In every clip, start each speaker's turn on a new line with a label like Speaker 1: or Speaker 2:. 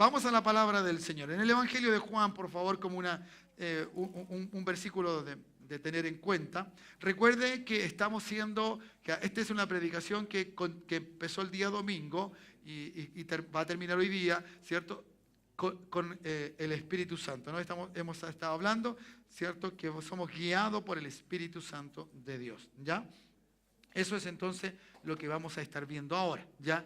Speaker 1: Vamos a la palabra del Señor. En el Evangelio de Juan, por favor, como un versículo de tener en cuenta. Recuerde que estamos esta es una predicación que empezó el día domingo y va a terminar hoy día, ¿cierto? Con el Espíritu Santo, ¿no? Hemos estado hablando, ¿cierto? Que somos guiados por el Espíritu Santo de Dios, ¿ya? Eso es entonces lo que vamos a estar viendo ahora, ¿ya?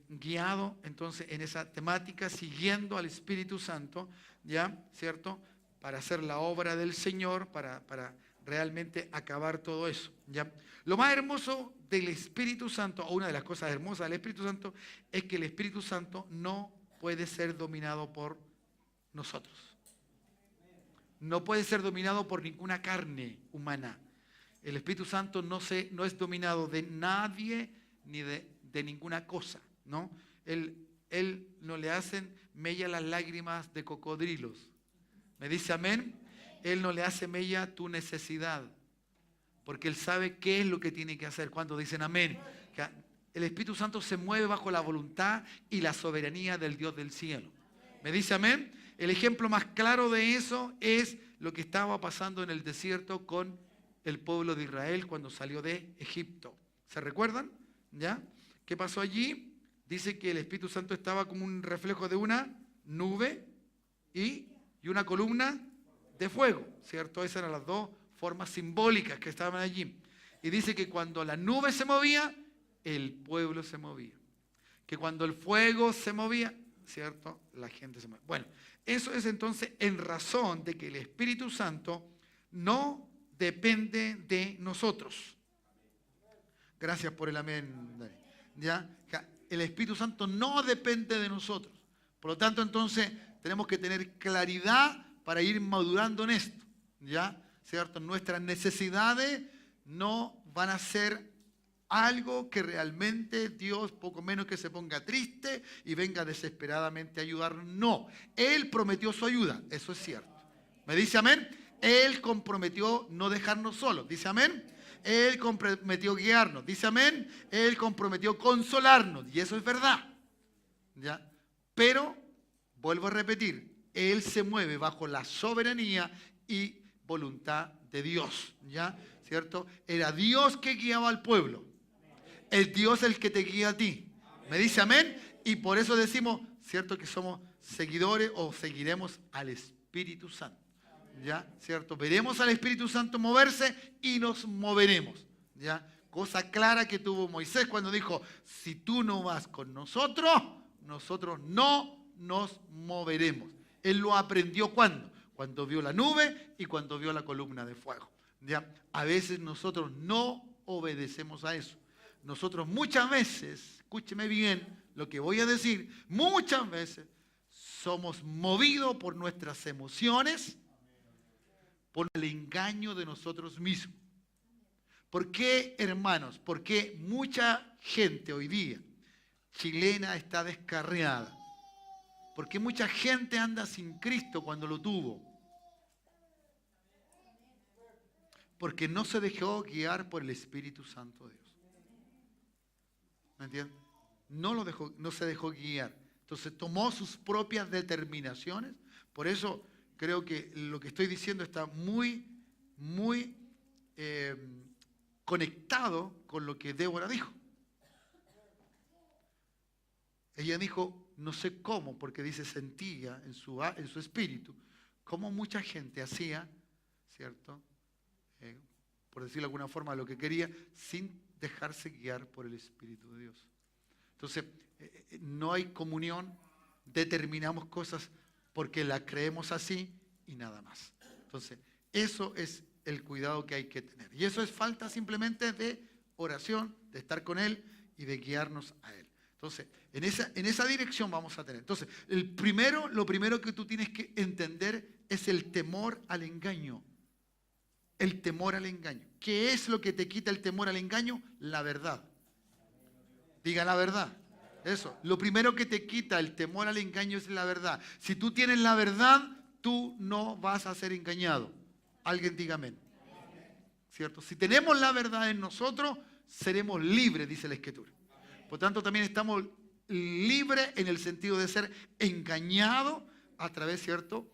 Speaker 1: Guiado entonces en esa temática, siguiendo al Espíritu Santo, ¿ya? ¿Cierto? Para hacer la obra del Señor, para realmente acabar todo eso, ¿ya? Lo más hermoso del Espíritu Santo, o una de las cosas hermosas del Espíritu Santo, es que el Espíritu Santo no puede ser dominado por nosotros. No puede ser dominado por ninguna carne humana. El Espíritu Santo no es dominado de nadie ni de ninguna cosa, ¿no? Él no le hacen mella las lágrimas de cocodrilos. ¿Me dice amén? Él no le hace mella tu necesidad, porque Él sabe qué es lo que tiene que hacer. Cuando dicen amén, el Espíritu Santo se mueve bajo la voluntad y la soberanía del Dios del cielo. ¿Me dice amén? El ejemplo más claro de eso es lo que estaba pasando en el desierto con el pueblo de Israel cuando salió de Egipto. ¿Se recuerdan? ¿Ya? ¿Qué pasó allí? Dice que el Espíritu Santo estaba como un reflejo de una nube y una columna de fuego, ¿cierto? Esas eran las dos formas simbólicas que estaban allí. Y dice que cuando la nube se movía, el pueblo se movía. Que cuando el fuego se movía, ¿cierto? La gente se movía. Bueno, eso es entonces en razón de que el Espíritu Santo no depende de nosotros. Gracias por el amén, Dani. ¿Ya? El Espíritu Santo no depende de nosotros. Por lo tanto, entonces, tenemos que tener claridad para ir madurando en esto. ¿Ya? ¿Cierto? Nuestras necesidades no van a ser algo que realmente Dios, poco menos que se ponga triste y venga desesperadamente a ayudarnos. No, Él prometió su ayuda, eso es cierto. ¿Me dice amén? Él comprometió no dejarnos solos, ¿dice amén? Él comprometió guiarnos, ¿dice amén? Él comprometió consolarnos, y eso es verdad. ¿Ya? Pero, vuelvo a repetir, Él se mueve bajo la soberanía y voluntad de Dios, ¿ya? ¿Cierto? Era Dios que guiaba al pueblo. El Dios es el que te guía a ti. ¿Me dice amén? Y por eso decimos, ¿cierto? Que somos seguidores o seguiremos al Espíritu Santo. ¿Ya? ¿Cierto? Veremos al Espíritu Santo moverse y nos moveremos. ¿Ya? Cosa clara que tuvo Moisés cuando dijo, si tú no vas con nosotros, nosotros no nos moveremos. Él lo aprendió ¿cuándo? Cuando vio la nube y cuando vio la columna de fuego. ¿Ya? A veces nosotros no obedecemos a eso. Nosotros muchas veces, escúcheme bien lo que voy a decir, muchas veces somos movidos por nuestras emociones, por el engaño de nosotros mismos. ¿Por qué, hermanos? Porque mucha gente hoy día chilena está descarriada. Porque mucha gente anda sin Cristo cuando lo tuvo. Porque no se dejó guiar por el Espíritu Santo de Dios. ¿Me entiendes? No se dejó guiar. Entonces tomó sus propias determinaciones. Por eso creo que lo que estoy diciendo está muy conectado con lo que Débora dijo. Ella dijo, no sé cómo, porque dice sentía en su espíritu, cómo mucha gente hacía, ¿cierto? Por decirlo de alguna forma, lo que quería, sin dejarse guiar por el Espíritu de Dios. Entonces, no hay comunión, determinamos cosas porque las creemos así y nada más. Entonces, eso es el cuidado que hay que tener. Y eso es falta simplemente de oración, de estar con Él y de guiarnos a Él. Entonces, en esa dirección vamos a tener. Entonces, lo primero que tú tienes que entender es el temor al engaño. El temor al engaño. ¿Qué es lo que te quita el temor al engaño? La verdad. Diga la verdad. Eso. Lo primero que te quita el temor al engaño es la verdad. Si tú tienes la verdad, tú no vas a ser engañado. Alguien diga amén. ¿Cierto? Si tenemos la verdad en nosotros, seremos libres, dice la Escritura. Por tanto, también estamos libre en el sentido de ser engañado a través, ¿cierto?,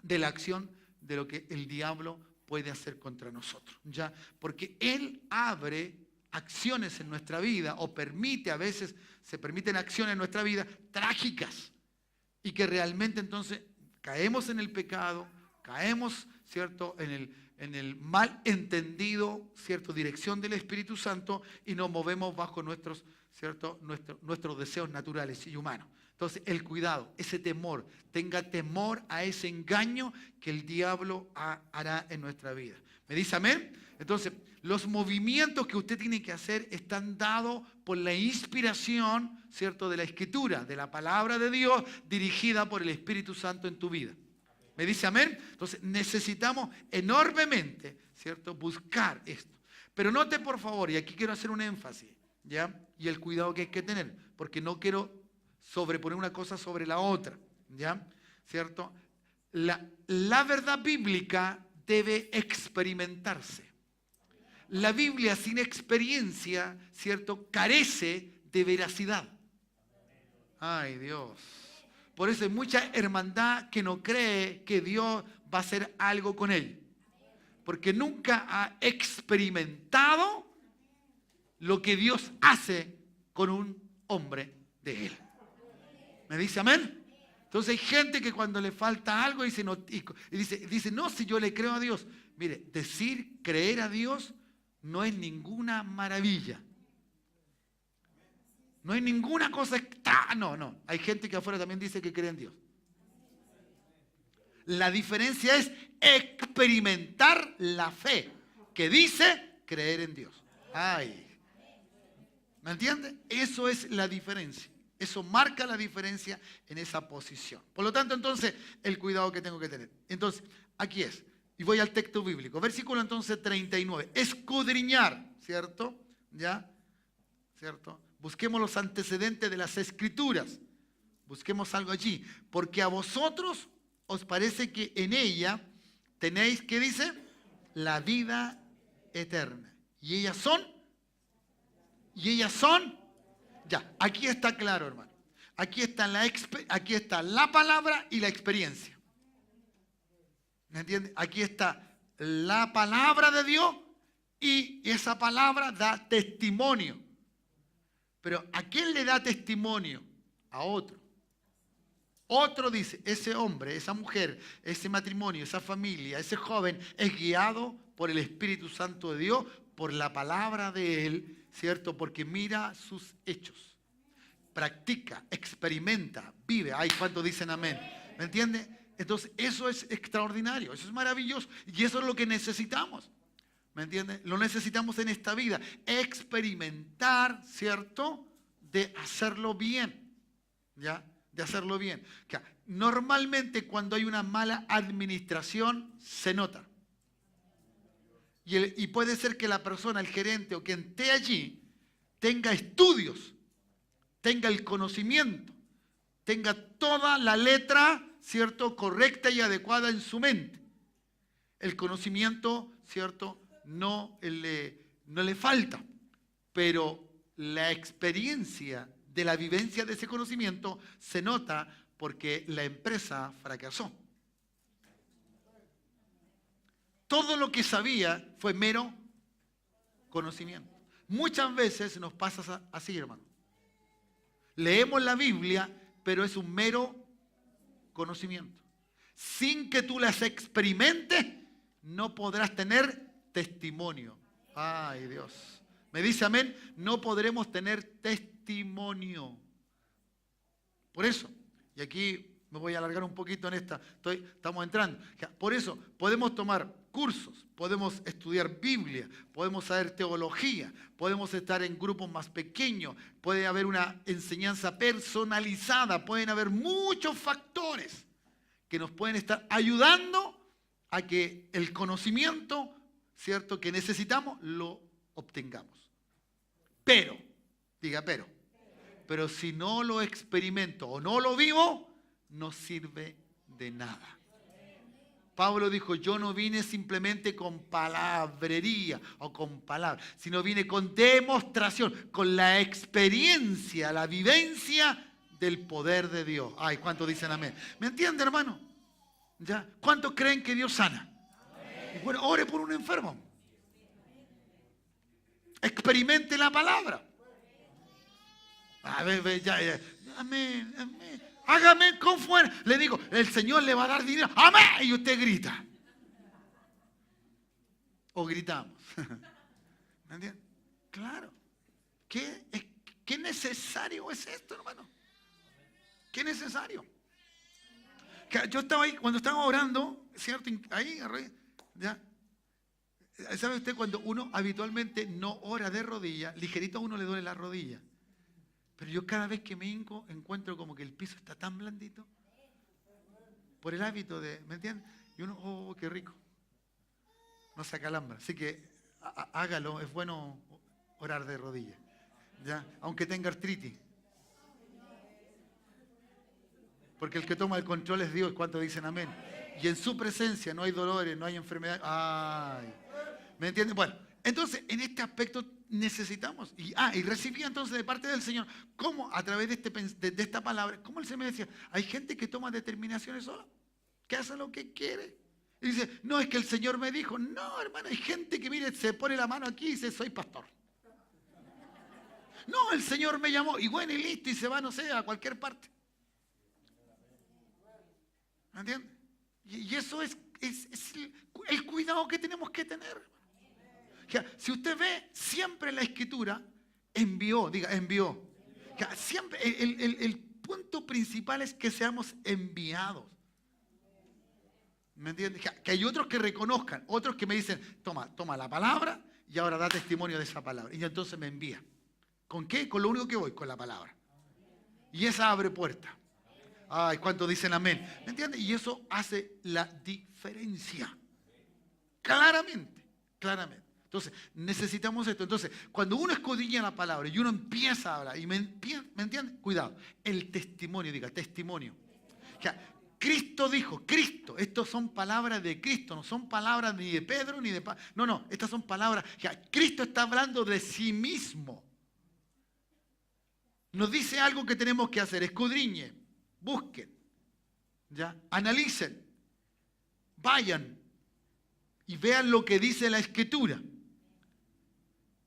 Speaker 1: de la acción de lo que el diablo puede hacer contra nosotros, ¿ya? Porque él abre acciones en nuestra vida o permite, a veces se permiten acciones en nuestra vida trágicas y que realmente entonces caemos en el pecado, caemos, ¿cierto?, en el mal entendido, ¿cierto?, dirección del Espíritu Santo y nos movemos bajo nuestros, ¿cierto?, nuestros deseos naturales y humanos. Entonces, el cuidado, ese temor, tenga temor a ese engaño que el diablo hará en nuestra vida. ¿Me dice amén? Entonces, los movimientos que usted tiene que hacer están dados por la inspiración, ¿cierto?, de la Escritura, de la palabra de Dios dirigida por el Espíritu Santo en tu vida. ¿Me dice amén? Entonces, necesitamos enormemente, ¿cierto?, buscar esto. Pero note, por favor, y aquí quiero hacer un énfasis, ¿ya? Y el cuidado que hay que tener, porque no quiero sobreponer una cosa sobre la otra, ¿ya? ¿Cierto? La verdad bíblica debe experimentarse. La Biblia sin experiencia, ¿cierto?, carece de veracidad. Ay, Dios. Por eso hay mucha hermandad que no cree que Dios va a hacer algo con él. Porque nunca ha experimentado lo que Dios hace con un hombre de él. ¿Me dice amén? Entonces hay gente que cuando le falta algo dice, no, dice, no, si yo le creo a Dios. Mire, decir creer a Dios no es ninguna maravilla. No hay ninguna cosa extra. No. Hay gente que afuera también dice que cree en Dios. La diferencia es experimentar la fe que dice creer en Dios. Ay. ¿Me entiende? Eso es la diferencia. Eso marca la diferencia en esa posición. Por lo tanto, entonces, el cuidado que tengo que tener. Entonces, aquí es. Y voy al texto bíblico. Versículo entonces 39. Escudriñar, ¿cierto? ¿Ya? ¿Cierto? Busquemos los antecedentes de las Escrituras. Busquemos algo allí. Porque a vosotros os parece que en ella tenéis, ¿qué dice? La vida eterna. Y ellas son. Ya, aquí está claro, hermano. Aquí está la palabra y la experiencia. ¿Me entiende? Aquí está la palabra de Dios y esa palabra da testimonio. Pero ¿a quién le da testimonio? A otro. Otro dice, ese hombre, esa mujer, ese matrimonio, esa familia, ese joven es guiado por el Espíritu Santo de Dios, por la palabra de Él, ¿cierto? Porque mira sus hechos, practica, experimenta, vive. Ay, ¿cuántos dicen amén? ¿Me entiende? Entonces, eso es extraordinario, eso es maravilloso y eso es lo que necesitamos. ¿Me entiende? Lo necesitamos en esta vida, experimentar, ¿cierto? De hacerlo bien, ¿ya? De hacerlo bien. Normalmente cuando hay una mala administración, se nota. Y puede ser que la persona, el gerente o quien esté allí, tenga estudios, tenga el conocimiento, tenga toda la letra, ¿cierto?, correcta y adecuada en su mente. El conocimiento, ¿cierto?, no le falta, pero la experiencia de la vivencia de ese conocimiento se nota porque la empresa fracasó. Todo lo que sabía fue mero conocimiento. Muchas veces nos pasa así, hermano. Leemos la Biblia, pero es un mero conocimiento. Sin que tú las experimentes, no podrás tener testimonio. Ay, Dios. ¿Me dice amén? No podremos tener testimonio. Por eso, y aquí me voy a alargar un poquito en esta, estamos entrando. Por eso, podemos tomar cursos, podemos estudiar Biblia, podemos saber teología, podemos estar en grupos más pequeños, puede haber una enseñanza personalizada, pueden haber muchos factores que nos pueden estar ayudando a que el conocimiento, ¿cierto?, que necesitamos, lo obtengamos. Pero, diga pero si no lo experimento o no lo vivo, no sirve de nada. Pablo dijo, yo no vine simplemente con palabrería o con palabras, sino vine con demostración, con la experiencia, la vivencia del poder de Dios. Ay, ¿cuántos dicen amén? ¿Me entiende, hermano? ¿Ya? ¿Cuántos creen que Dios sana? Y bueno, ore por un enfermo. Experimente la palabra. A ver, ya. Amén, amén. Hágame con fuerza. Le digo, el Señor le va a dar dinero. Amén. Y usted grita. O gritamos. ¿Me entiende? Claro. ¿Qué necesario es esto, hermano? ¿Qué necesario? Yo estaba ahí, cuando estaba orando, ¿cierto? Ahí, ¿ya? ¿Sabe usted cuando uno habitualmente no ora de rodillas, ligerito a uno le duele la rodilla? Pero yo cada vez que me hinco encuentro como que el piso está tan blandito por el hábito de, ¿me entiendes? Y uno, oh, qué rico. No se acalambra. Así que hágalo, es bueno orar de rodillas, ¿ya? Aunque tenga artritis. Porque el que toma el control es Dios. ¿Cuántos dicen amén? Y en su presencia no hay dolores, no hay enfermedades. Ay, ¿me entienden? Bueno, entonces en este aspecto necesitamos. Y recibía entonces de parte del Señor, ¿cómo? A través de esta palabra, ¿cómo Él se me decía? Hay gente que toma determinaciones sola, que hace lo que quiere. Y dice, no, es que el Señor me dijo. No, hermano, hay gente que, mire, se pone la mano aquí y dice, soy pastor. No, el Señor me llamó. Y bueno, y listo, y se va, no sé, a cualquier parte. ¿Me entiendes? Y eso es el cuidado que tenemos que tener. O sea, si usted ve siempre la Escritura, envió, diga, envió. O sea, siempre el punto principal es que seamos enviados. ¿Me entiendes? Que hay otros que reconozcan, otros que me dicen, toma la palabra y ahora da testimonio de esa palabra. Y entonces me envía. ¿Con qué? Con lo único que voy, con la palabra. Y esa abre puertas. Ay, ¿cuántos dicen amén? ¿Me entiendes? Y eso hace la diferencia. Claramente, claramente. Entonces, necesitamos esto. Entonces, cuando uno escudriña la palabra y uno empieza a hablar, y ¿me entiende? Cuidado, el testimonio, diga, testimonio. O sea, Cristo dijo, Cristo, estos son palabras de Cristo, no son palabras ni de Pedro ni de Pablo. No, estas son palabras. O sea, Cristo está hablando de sí mismo. Nos dice algo que tenemos que hacer, escudriñe. Busquen, ¿ya? Analicen, vayan y vean lo que dice la Escritura.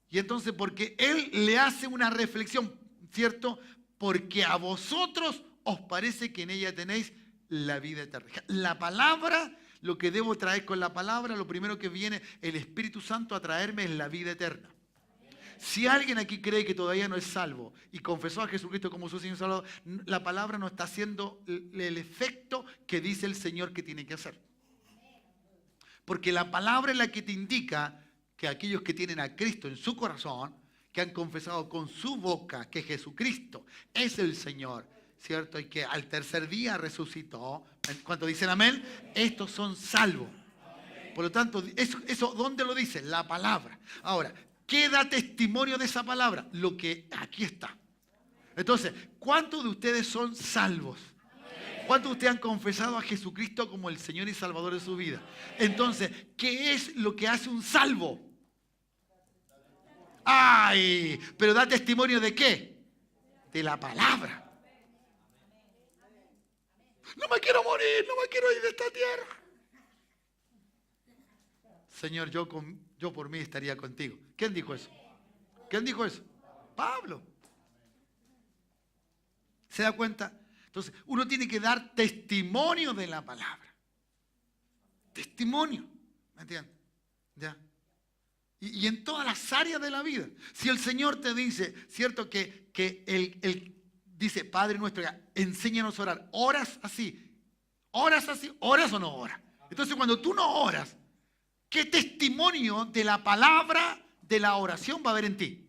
Speaker 1: Y entonces, porque Él le hace una reflexión, ¿cierto? Porque a vosotros os parece que en ella tenéis la vida eterna. La palabra, lo que debo traer con la palabra, lo primero que viene el Espíritu Santo a traerme es la vida eterna. Si alguien aquí cree que todavía no es salvo y confesó a Jesucristo como su Señor y Salvador, la palabra no está haciendo el efecto que dice el Señor que tiene que hacer. Porque la palabra es la que te indica que aquellos que tienen a Cristo en su corazón, que han confesado con su boca que Jesucristo es el Señor, ¿cierto? Y que al tercer día resucitó. ¿Cuántos dicen amén? Estos son salvos. Por lo tanto, eso ¿dónde lo dice? La palabra. Ahora, ¿qué da testimonio de esa palabra? Lo que aquí está. Entonces, ¿cuántos de ustedes son salvos? ¿Cuántos de ustedes han confesado a Jesucristo como el Señor y Salvador de su vida? Entonces, ¿qué es lo que hace un salvo? ¡Ay! Pero da testimonio ¿de qué? De la palabra. No me quiero morir, no me quiero ir de esta tierra. Señor, yo por mí estaría contigo. ¿Quién dijo eso? ¿Quién dijo eso? Pablo. ¿Se da cuenta? Entonces, uno tiene que dar testimonio de la palabra. Testimonio. ¿Me entiendes? ¿Ya? Y en todas las áreas de la vida. Si el Señor te dice, ¿cierto? Que Él dice, Padre nuestro, enséñanos a orar. ¿Oras así? ¿Oras así? ¿Oras o no oras? Entonces, cuando tú no oras, ¿qué testimonio de la palabra, de la oración va a haber en ti?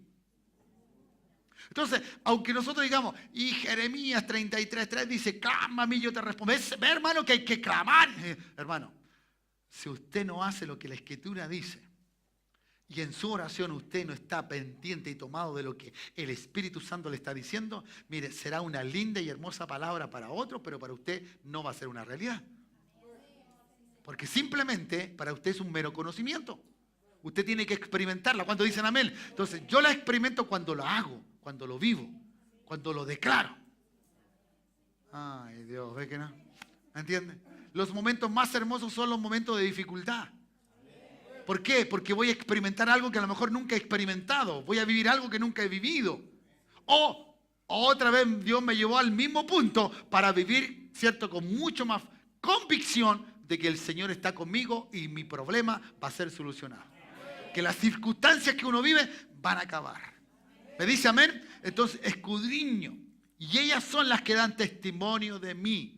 Speaker 1: Entonces, aunque nosotros digamos, y Jeremías 33:3 dice, clama a mí, yo te respondo. Ve, hermano, que hay que clamar. Hermano, si usted no hace lo que la Escritura dice, y en su oración usted no está pendiente y tomado de lo que el Espíritu Santo le está diciendo, mire, será una linda y hermosa palabra para otros, pero para usted no va a ser una realidad. Porque simplemente para usted es un mero conocimiento. Usted tiene que experimentarla. ¿Cuántos dicen amén? Entonces, yo la experimento cuando lo hago, cuando lo vivo, cuando lo declaro. Ay, Dios, ¿ve que no? ¿Entiende? Los momentos más hermosos son los momentos de dificultad. ¿Por qué? Porque voy a experimentar algo que a lo mejor nunca he experimentado. Voy a vivir algo que nunca he vivido. O otra vez Dios me llevó al mismo punto para vivir, ¿cierto? Con mucho más convicción de que el Señor está conmigo y mi problema va a ser solucionado. Que las circunstancias que uno vive van a acabar. ¿Me dice amén? Entonces, escudriño. Y ellas son las que dan testimonio de mí.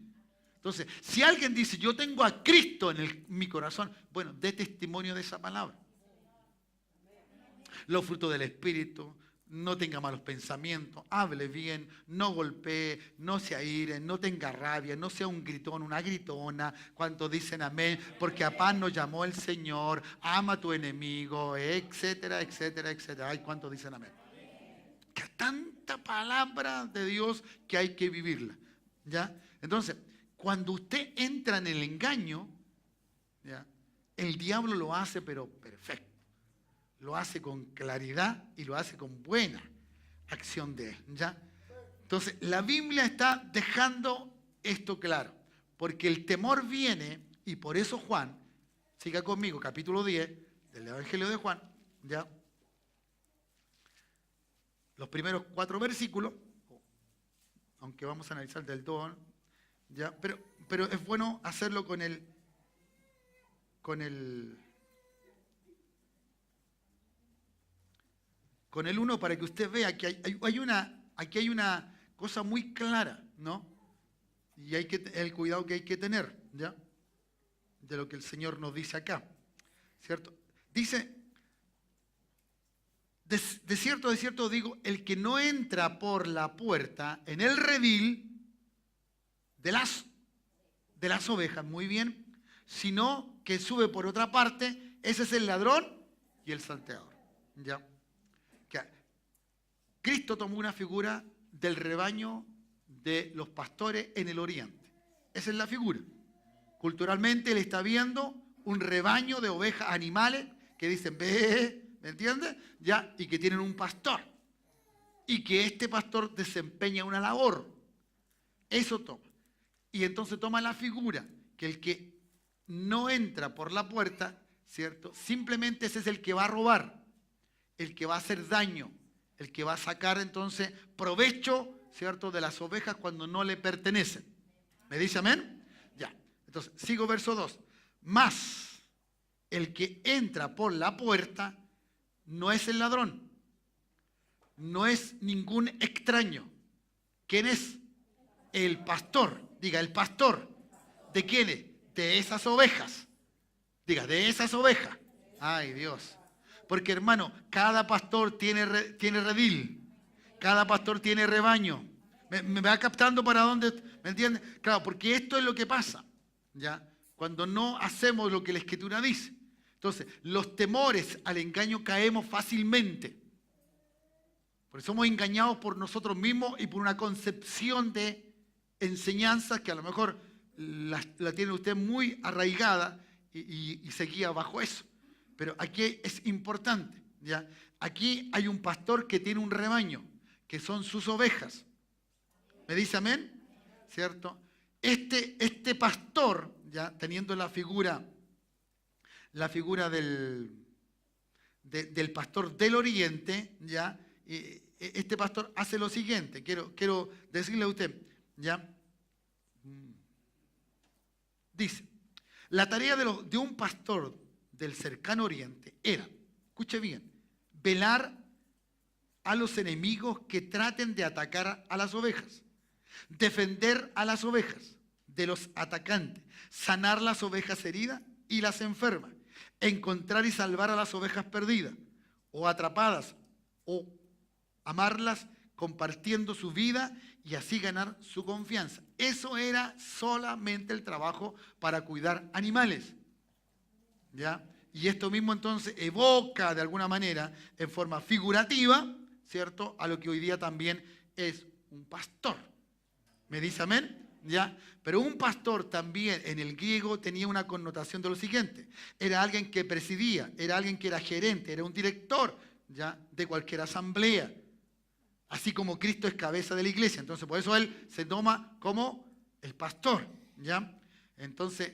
Speaker 1: Entonces, si alguien dice, yo tengo a Cristo en mi corazón, bueno, dé testimonio de esa palabra. Los frutos del Espíritu, no tenga malos pensamientos, hable bien, no golpee, no se aire, no tenga rabia, no sea un gritón, una gritona, cuando dicen amén, porque a paz nos llamó el Señor, ama a tu enemigo, etcétera, etcétera, etcétera. Ay, ¿cuántos dicen amén? Que tanta palabra de Dios que hay que vivirla, ¿ya? Entonces, cuando usted entra en el engaño, ¿ya? El diablo lo hace pero perfecto. Lo hace con claridad y lo hace con buena acción de él, ¿ya? Entonces, la Biblia está dejando esto claro, porque el temor viene, y por eso Juan, siga conmigo, capítulo 10 del Evangelio de Juan, ¿ya? Los primeros 4 versículos, aunque vamos a analizar del todo, ¿ya? Pero es bueno hacerlo con el 1 para que usted vea que aquí hay una cosa muy clara, ¿no? Y hay el cuidado que hay que tener, ¿ya? De lo que el Señor nos dice acá, ¿cierto? Dice, de cierto digo, el que no entra por la puerta en el redil de las ovejas, muy bien, sino que sube por otra parte, ese es el ladrón y el salteador, ¿ya? Cristo tomó una figura del rebaño de los pastores en el oriente. Esa es la figura. Culturalmente él está viendo un rebaño de ovejas, animales, que dicen, ve, ¿me entiendes? Ya, y que tienen un pastor. Y que este pastor desempeña una labor. Eso toma. Y entonces toma la figura, que el que no entra por la puerta, ¿cierto? Simplemente ese es el que va a robar, el que va a hacer daño, el que va a sacar entonces provecho, ¿cierto?, de las ovejas cuando no le pertenecen. ¿Me dice amén? Ya. Entonces, sigo verso 2. Mas el que entra por la puerta no es el ladrón, no es ningún extraño. ¿Quién es? El pastor. Diga, el pastor. ¿De quiénes? De esas ovejas. Diga, de esas ovejas. Ay, Dios. Porque, hermano, cada pastor tiene redil. Cada pastor tiene rebaño. ¿Me va captando para dónde? ¿Me entiende? Claro, porque esto es lo que pasa, ¿ya? Cuando no hacemos lo que la Escritura dice. Entonces, los temores al engaño caemos fácilmente. Porque somos engañados por nosotros mismos y por una concepción de enseñanzas que a lo mejor la tiene usted muy arraigada y se guía bajo eso. Pero aquí es importante, ¿ya? Aquí hay un pastor que tiene un rebaño, que son sus ovejas. ¿Me dice amén? ¿Cierto? Este pastor, ya teniendo la figura del pastor del oriente, ya, este pastor hace lo siguiente. Quiero decirle a usted, ya. Dice, la tarea de un pastor del cercano oriente era, escuche bien, velar a los enemigos que traten de atacar a las ovejas, defender a las ovejas de los atacantes, sanar las ovejas heridas y las enfermas, encontrar y salvar a las ovejas perdidas o atrapadas, o amarlas compartiendo su vida y así ganar su confianza. Eso era solamente el trabajo para cuidar animales, ¿ya? Y esto mismo entonces evoca de alguna manera, en forma figurativa, ¿cierto?, a lo que hoy día también es un pastor. ¿Me dice amén? ¿Ya? Pero un pastor también en el griego tenía una connotación de lo siguiente. Era alguien que presidía, era alguien que era gerente, era un director, ¿ya? De cualquier asamblea. Así como Cristo es cabeza de la iglesia. Entonces, por eso él se toma como el pastor, ¿ya? Entonces,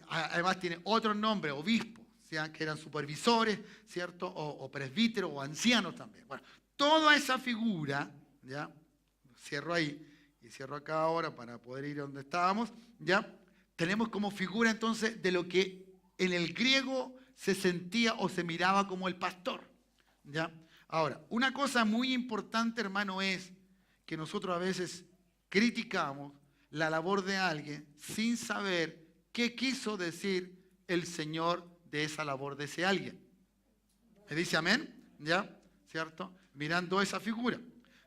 Speaker 1: además tiene otros nombres, obispos, ¿ya? Que eran supervisores, ¿cierto? O presbíteros o ancianos también. Bueno, toda esa figura, ¿ya? Cierro ahí. Y cierro acá ahora para poder ir a donde estábamos, ¿ya? Tenemos como figura entonces de lo que en el griego se sentía o se miraba como el pastor, ¿ya? Ahora, una cosa muy importante, hermano, es que nosotros a veces criticamos la labor de alguien sin saber qué quiso decir el Señor de esa labor de ese alguien. ¿Me dice amén? ¿Ya? ¿Cierto? Mirando esa figura.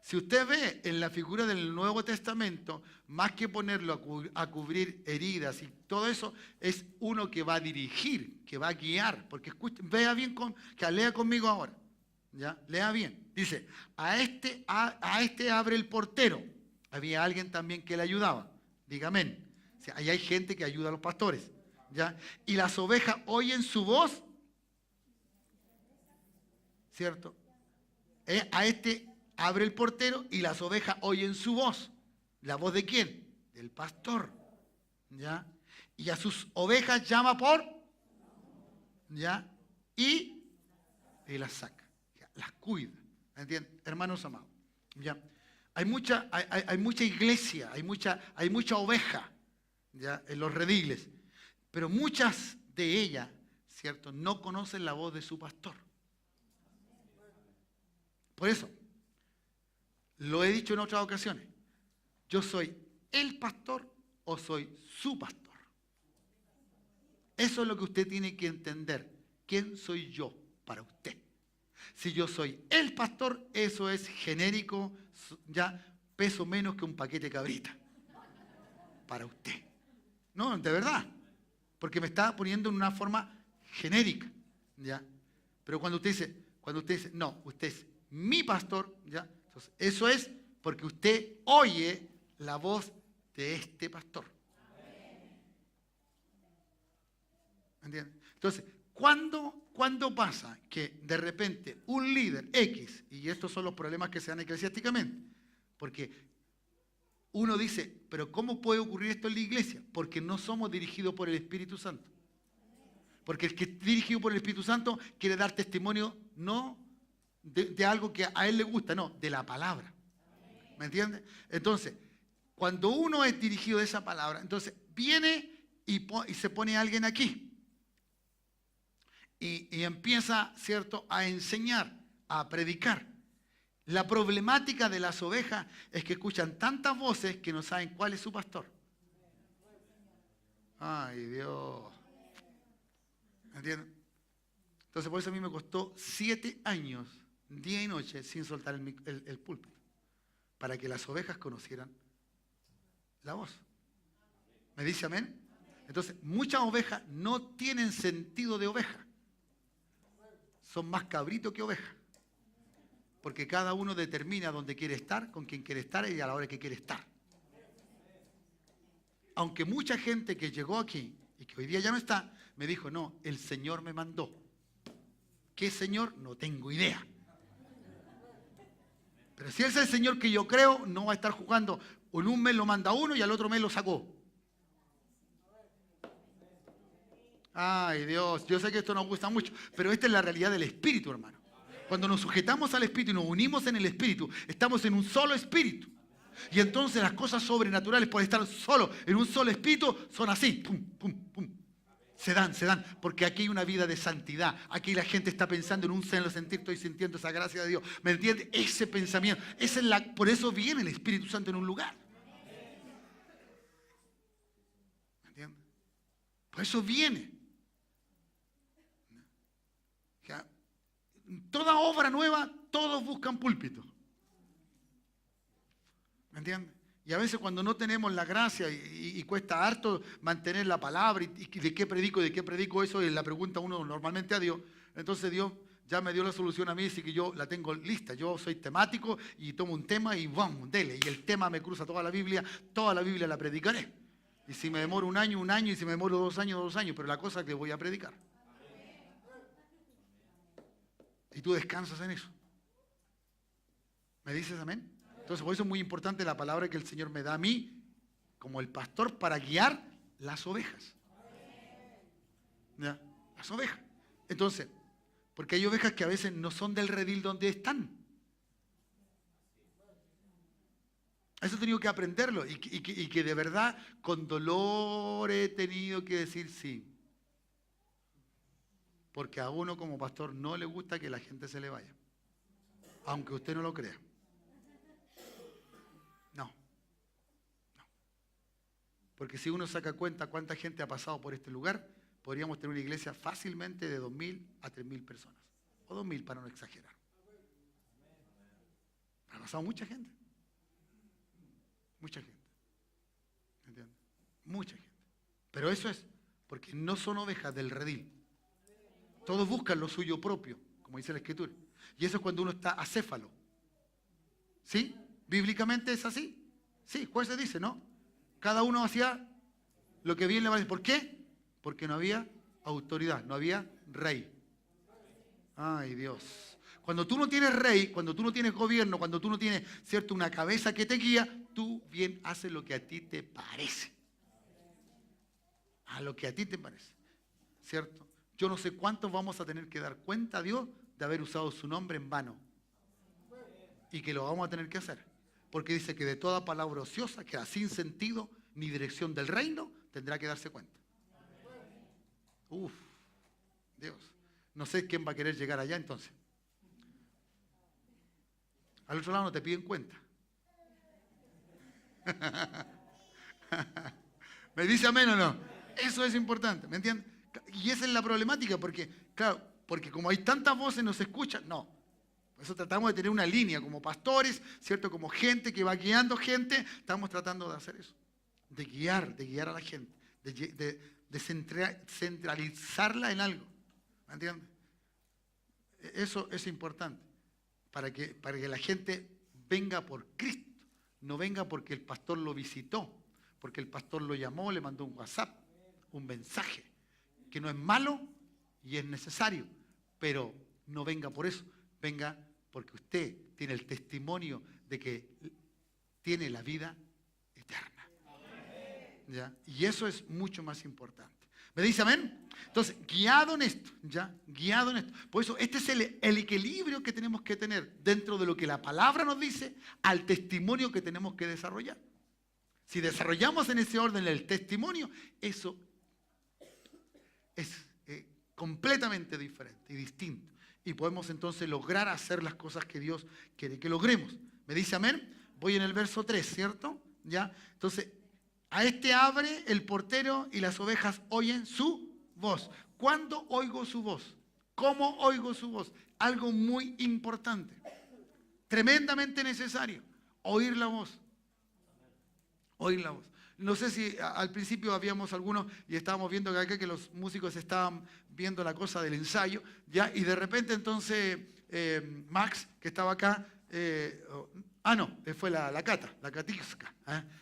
Speaker 1: Si usted ve en la figura del Nuevo Testamento, más que ponerlo a cubrir heridas y todo eso, es uno que va a dirigir, que va a guiar. Porque vea bien, lea conmigo ahora. ¿Ya? Lea bien. Dice, a este abre el portero. Había alguien también que le ayudaba. Diga amén. O sea, ahí hay gente que ayuda a los pastores. ¿Ya? Y las ovejas oyen su voz. ¿Cierto? A este abre el portero y las ovejas oyen su voz. ¿La voz de quién? Del pastor. ¿Ya? Y a sus ovejas llama por. ¿Ya? Y las saca. Las cuida. ¿Entienden? Hermanos amados. ¿Ya? Hay mucha iglesia, hay mucha oveja, ¿ya? En los rediles. Pero muchas de ellas, ¿cierto? No conocen la voz de su pastor. Por eso, lo he dicho en otras ocasiones. ¿Yo soy el pastor o soy su pastor? Eso es lo que usted tiene que entender. ¿Quién soy yo para usted? Si yo soy el pastor, eso es genérico, ya peso menos que un paquete de cabrita. Para usted. No, de verdad. Porque me está poniendo en una forma genérica. ¿Ya? Pero cuando usted dice, no, usted es mi pastor, ¿ya? Entonces, eso es porque usted oye la voz de este pastor. ¿Entiende? Entonces, ¿cuándo pasa que de repente un líder X, y estos son los problemas que se dan eclesiásticamente, porque uno dice, pero ¿cómo puede ocurrir esto en la iglesia? Porque no somos dirigidos por el Espíritu Santo. Porque el que es dirigido por el Espíritu Santo quiere dar testimonio no de algo que a él le gusta, no, de la palabra. ¿Me entiende? Entonces, cuando uno es dirigido de esa palabra, entonces viene y se pone alguien aquí. Y empieza, ¿cierto?, a enseñar, a predicar. La problemática de las ovejas es que escuchan tantas voces que no saben cuál es su pastor. Ay, Dios. ¿Entienden? Entonces, por eso a mí me costó 7 años, día y noche, sin soltar el púlpito, para que las ovejas conocieran la voz. ¿Me dice amén? Entonces, muchas ovejas no tienen sentido de oveja. Son más cabritos que ovejas. Porque cada uno determina dónde quiere estar, con quién quiere estar y a la hora que quiere estar. Aunque mucha gente que llegó aquí y que hoy día ya no está, me dijo, no, el Señor me mandó. ¿Qué Señor? No tengo idea. Pero si ese es el Señor que yo creo, no va a estar jugando. En un mes lo manda uno y al otro mes lo sacó. Ay, Dios, yo sé que esto nos gusta mucho, pero esta es la realidad del Espíritu, hermano. Cuando nos sujetamos al Espíritu y nos unimos en el Espíritu, estamos en un solo Espíritu. Y entonces las cosas sobrenaturales, por estar solo en un solo Espíritu, son así. Pum, pum, pum. Se dan, porque aquí hay una vida de santidad. Aquí la gente está pensando en un seno sentir, estoy sintiendo esa gracia de Dios. ¿Me entiendes? Ese pensamiento. Por eso viene el Espíritu Santo en un lugar. ¿Me entiendes? Por eso viene. Toda obra nueva, todos buscan púlpito. ¿Me entiendes? Y a veces cuando no tenemos la gracia y cuesta harto mantener la palabra y de qué predico, eso es la pregunta uno normalmente a Dios. Entonces Dios ya me dio la solución a mí, así que yo la tengo lista. Yo soy temático y tomo un tema y ¡bum! Dele. Y el tema me cruza toda la Biblia la predicaré. Y si me demoro un año, y si me demoro 2 años, 2 años, pero la cosa es que voy a predicar. Y tú descansas en eso. ¿Me dices amén? Entonces, por eso es muy importante la palabra que el Señor me da a mí, como el pastor, para guiar las ovejas. ¿Ya? Las ovejas. Entonces, porque hay ovejas que a veces no son del redil donde están. Eso he tenido que aprenderlo y que de verdad con dolor he tenido que decir sí. Porque a uno como pastor no le gusta que la gente se le vaya. Aunque usted no lo crea. No. Porque si uno saca cuenta cuánta gente ha pasado por este lugar, podríamos tener una iglesia fácilmente de 2.000 a 3.000 personas. O 2.000 para no exagerar. Ha pasado mucha gente. Mucha gente. ¿Entiendes? Mucha gente. Pero eso es porque no son ovejas del redil. Todos buscan lo suyo propio, como dice la Escritura. Y eso es cuando uno está acéfalo. ¿Sí? ¿Bíblicamente es así? Sí, jueces dice, ¿no? Cada uno hacía lo que bien le parece. ¿Por qué? Porque no había autoridad, no había rey. Ay, Dios. Cuando tú no tienes rey, cuando tú no tienes gobierno, cuando tú no tienes, ¿cierto?, una cabeza que te guía, tú bien haces lo que a ti te parece. A lo que a ti te parece. ¿Cierto? Yo no sé cuántos vamos a tener que dar cuenta a Dios de haber usado su nombre en vano. Y que lo vamos a tener que hacer. Porque dice que de toda palabra ociosa, que sin sentido ni dirección del reino, tendrá que darse cuenta. Uf, Dios. No sé quién va a querer llegar allá entonces. Al otro lado no te piden cuenta. ¿Me dice amén o no? Eso es importante, ¿me entiendes? Y esa es la problemática, porque, claro, porque como hay tantas voces no se escuchan, no. Por eso tratamos de tener una línea como pastores, ¿cierto? Como gente que va guiando gente, estamos tratando de hacer eso. De guiar a la gente, de centralizarla en algo, ¿me entiendes? Eso es importante, para que la gente venga por Cristo, no venga porque el pastor lo visitó, porque el pastor lo llamó, le mandó un WhatsApp, un mensaje, que no es malo y es necesario, pero no venga por eso, venga porque usted tiene el testimonio de que tiene la vida eterna. ¿Ya? Y eso es mucho más importante. ¿Me dice amén? Entonces, guiado en esto, ¿ya? Guiado en esto. Por eso, este es el equilibrio que tenemos que tener dentro de lo que la palabra nos dice al testimonio que tenemos que desarrollar. Si desarrollamos en ese orden el testimonio, eso es completamente diferente y distinto. Y podemos entonces lograr hacer las cosas que Dios quiere que logremos. ¿Me dice amén? Voy en el verso 3, ¿cierto? ¿Ya? Entonces, a este abre el portero y las ovejas oyen su voz. ¿Cuándo oigo su voz? ¿Cómo oigo su voz? Algo muy importante, tremendamente necesario, oír la voz. Oír la voz. No sé si al principio habíamos algunos y estábamos viendo acá que los músicos estaban viendo la cosa del ensayo, ¿ya? Y de repente entonces Max, que estaba acá, fue la Cata, la Katiuska.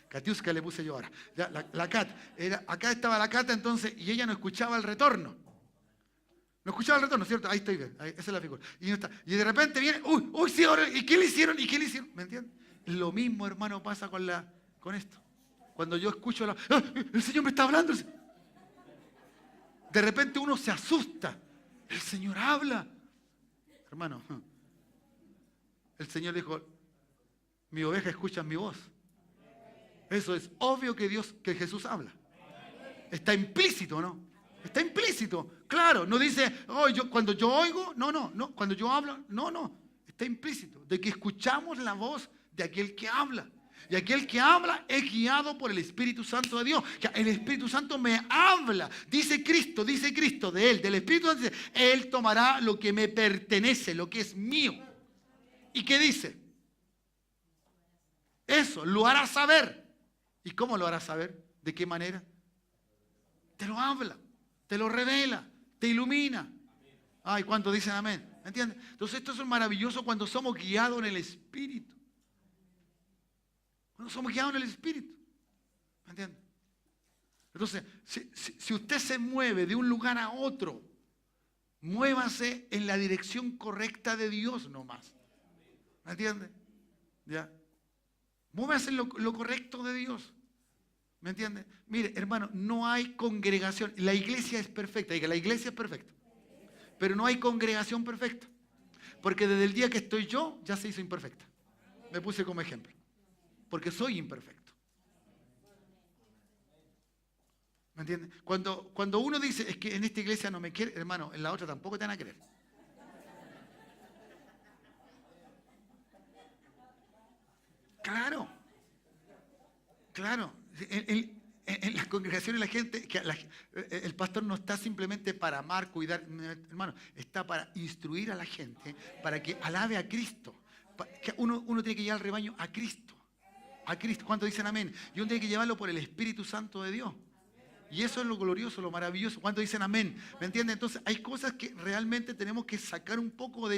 Speaker 1: Katiuska le puse yo ahora. Ya, la Cata. Acá estaba la Cata entonces y ella no escuchaba el retorno. No escuchaba el retorno, ¿cierto? Ahí estoy bien, esa es la figura. Y, no está. Y de repente viene, uy, sí, ahora, ¿y qué le hicieron? ¿Y qué le hicieron? ¿Me entiendes? Lo mismo, hermano, pasa con esto. Cuando yo escucho el Señor me está hablando. De repente uno se asusta. El Señor habla. Hermano, el Señor dijo, mi oveja escucha mi voz. Eso es obvio que Jesús habla. Está implícito, ¿no? Está implícito. Claro, no dice, cuando yo oigo, no. Cuando yo hablo, no. Está implícito. De que escuchamos la voz de aquel que habla. Y aquel que habla es guiado por el Espíritu Santo de Dios. El Espíritu Santo me habla. Dice Cristo de Él, del Espíritu Santo. Él tomará lo que me pertenece, lo que es mío. ¿Y qué dice? Eso, lo hará saber. ¿Y cómo lo hará saber? ¿De qué manera? Te lo habla, te lo revela, te ilumina. Ay, ¿cuántos dicen amén? ¿Me entiendes? Entonces esto es maravilloso cuando somos guiados en el Espíritu. Cuando somos guiados en el Espíritu. ¿Me entiendes? Entonces, si usted se mueve de un lugar a otro, muévase en la dirección correcta de Dios nomás. ¿Me entiende? ¿Ya? Muévase en lo correcto de Dios. ¿Me entiende? Mire, hermano, no hay congregación. La iglesia es perfecta. Diga, la iglesia es perfecta. Pero no hay congregación perfecta. Porque desde el día que estoy yo, ya se hizo imperfecta. Me puse como ejemplo. Porque soy imperfecto. ¿Me entiendes? Cuando uno dice, es que en esta iglesia no me quiere, hermano, en la otra tampoco te van a querer. Claro. Claro. En las congregaciones la gente, el pastor no está simplemente para amar, cuidar, hermano, está para instruir a la gente, para que alabe a Cristo. Uno tiene que llevar al rebaño a Cristo. A Cristo. ¿Cuántos dicen amén? Y uno tiene que llevarlo por el Espíritu Santo de Dios. Y eso es lo glorioso, lo maravilloso. ¿Cuántos dicen amén? ¿Me entienden? Entonces hay cosas que realmente tenemos que sacar un poco de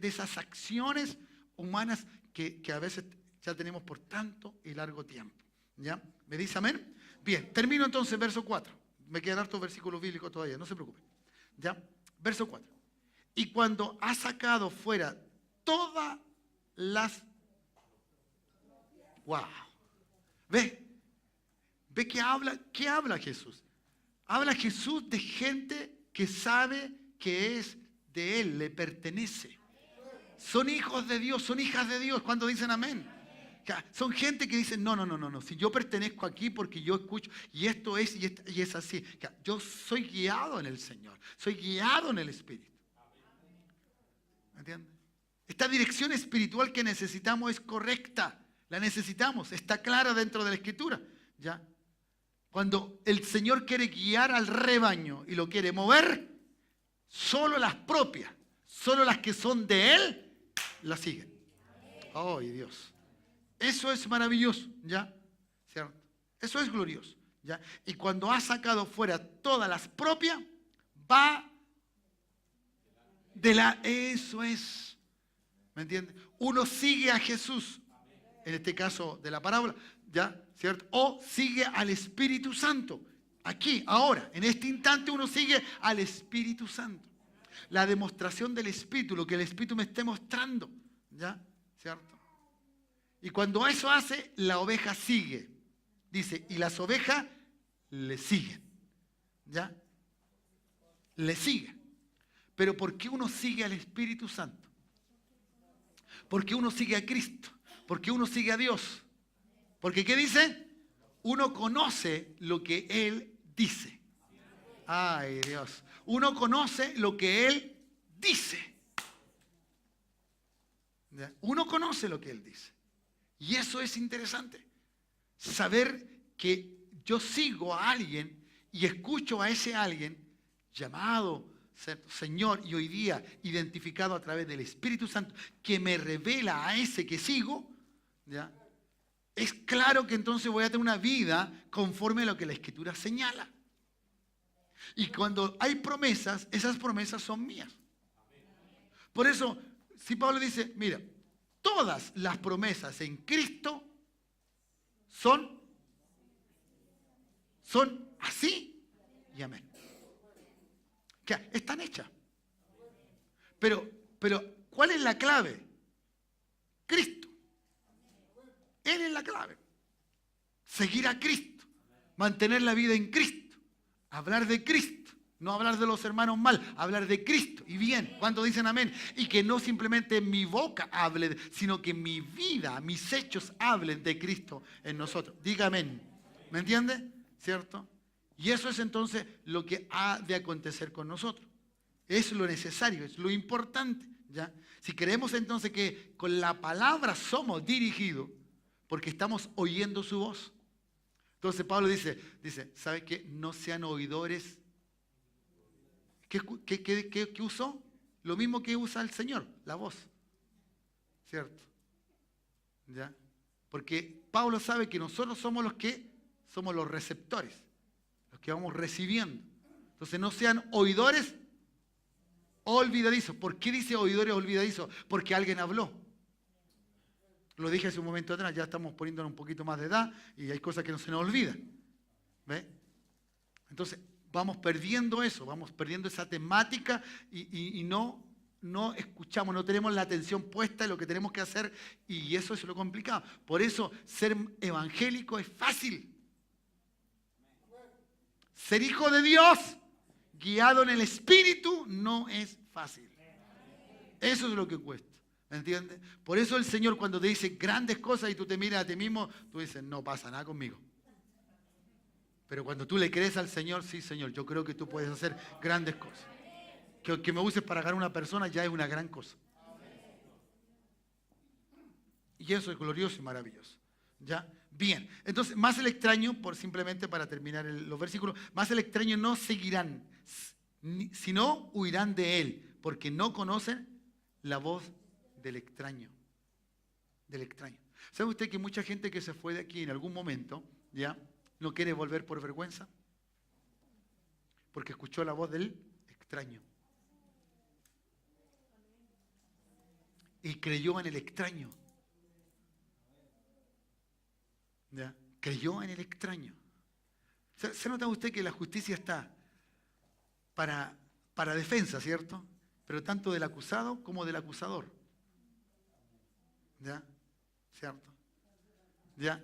Speaker 1: esas acciones humanas que a veces ya tenemos por tanto y largo tiempo. ¿Ya? ¿Me dice amén? Bien, termino entonces verso 4. Me quedan hartos versículos bíblicos todavía, no se preocupen. ¿Ya? Verso 4. Y cuando ha sacado fuera todas las... ¡Wow! ¿Ve? ¿Ve qué habla Jesús? Habla Jesús de gente que sabe que es de Él, le pertenece. Son hijos de Dios, son hijas de Dios. ¿Cuándo dicen amén? Son gente que dice, no, si yo pertenezco aquí porque yo escucho, y esto es, y es así. Yo soy guiado en el Señor, soy guiado en el Espíritu. ¿Me entiendes? Esta dirección espiritual que necesitamos es correcta, la necesitamos, está clara dentro de la Escritura. ¿Ya? Cuando el Señor quiere guiar al rebaño y lo quiere mover, solo las propias, solo las que son de Él, las siguen. ¡Oh, Dios! Eso es maravilloso, ¿ya? ¿Cierto? Eso es glorioso, ¿ya? Y cuando ha sacado fuera todas las propias, va de la... Eso es, ¿me entiendes? Uno sigue a Jesús, en este caso de la parábola, ¿ya? ¿Cierto? O sigue al Espíritu Santo. Aquí, ahora, en este instante uno sigue al Espíritu Santo. La demostración del Espíritu, lo que el Espíritu me esté mostrando, ¿ya? ¿Cierto? Y cuando eso hace, la oveja sigue. Dice, y las ovejas le siguen. ¿Ya? Le siguen. Pero ¿por qué uno sigue al Espíritu Santo? Porque uno sigue a Cristo. Porque uno sigue a Dios. Porque ¿qué dice? Uno conoce lo que Él dice. Ay, Dios. Uno conoce lo que Él dice. ¿Ya? Uno conoce lo que Él dice. Y eso es interesante. Saber que yo sigo a alguien y escucho a ese alguien llamado Señor y hoy día identificado a través del Espíritu Santo que me revela a ese que sigo, ¿ya? Es claro que entonces voy a tener una vida conforme a lo que la Escritura señala. Y cuando hay promesas, esas promesas son mías. Por eso, si Pablo dice, mira, todas las promesas en Cristo son así y amén. Que están hechas. Pero, ¿cuál es la clave? Cristo. Él es la clave. Seguir a Cristo. Mantener la vida en Cristo. Hablar de Cristo. No hablar de los hermanos mal, hablar de Cristo y bien. ¿Cuántos dicen amén? Y que no simplemente mi boca hable, sino que mi vida, mis hechos hablen de Cristo en nosotros. Diga amén. ¿Me entiende? ¿Cierto? Y eso es entonces lo que ha de acontecer con nosotros. Es lo necesario, es lo importante. ¿Ya? Si queremos entonces que con la palabra somos dirigidos, porque estamos oyendo su voz. Entonces Pablo dice, ¿sabe qué? No sean oidores. ¿Qué usó? Lo mismo que usa el Señor, la voz. ¿Cierto? ¿Ya? Porque Pablo sabe que nosotros somos los receptores, los que vamos recibiendo. Entonces no sean oidores olvidadizos. ¿Por qué dice oidores olvidadizos? Porque alguien habló. Lo dije hace un momento atrás, ya estamos poniéndonos un poquito más de edad y hay cosas que no se nos olvidan. ¿Ve? Entonces, vamos perdiendo eso, vamos perdiendo esa temática y no escuchamos, no tenemos la atención puesta en lo que tenemos que hacer y eso es lo complicado. Por eso, ser evangélico es fácil. Ser hijo de Dios, guiado en el Espíritu, no es fácil. Eso es lo que cuesta. ¿Me entiendes? Por eso el Señor cuando te dice grandes cosas y tú te miras a ti mismo, tú dices, no pasa nada conmigo. Pero cuando tú le crees al Señor, sí, Señor, yo creo que tú puedes hacer grandes cosas. Que me uses para ganar una persona ya es una gran cosa. Y eso es glorioso y maravilloso. ¿Ya? Bien. Entonces, más el extraño, simplemente para terminar los versículos, más el extraño no seguirán, sino huirán de él, porque no conocen la voz del extraño. Del extraño. ¿Sabe usted que mucha gente que se fue de aquí en algún momento, ya, no quiere volver por vergüenza? Porque escuchó la voz del extraño. Y creyó en el extraño. ¿Ya? Creyó en el extraño. ¿Se nota usted que la justicia está para defensa, ¿cierto? Pero tanto del acusado como del acusador. ¿Ya? ¿Cierto? ¿Ya?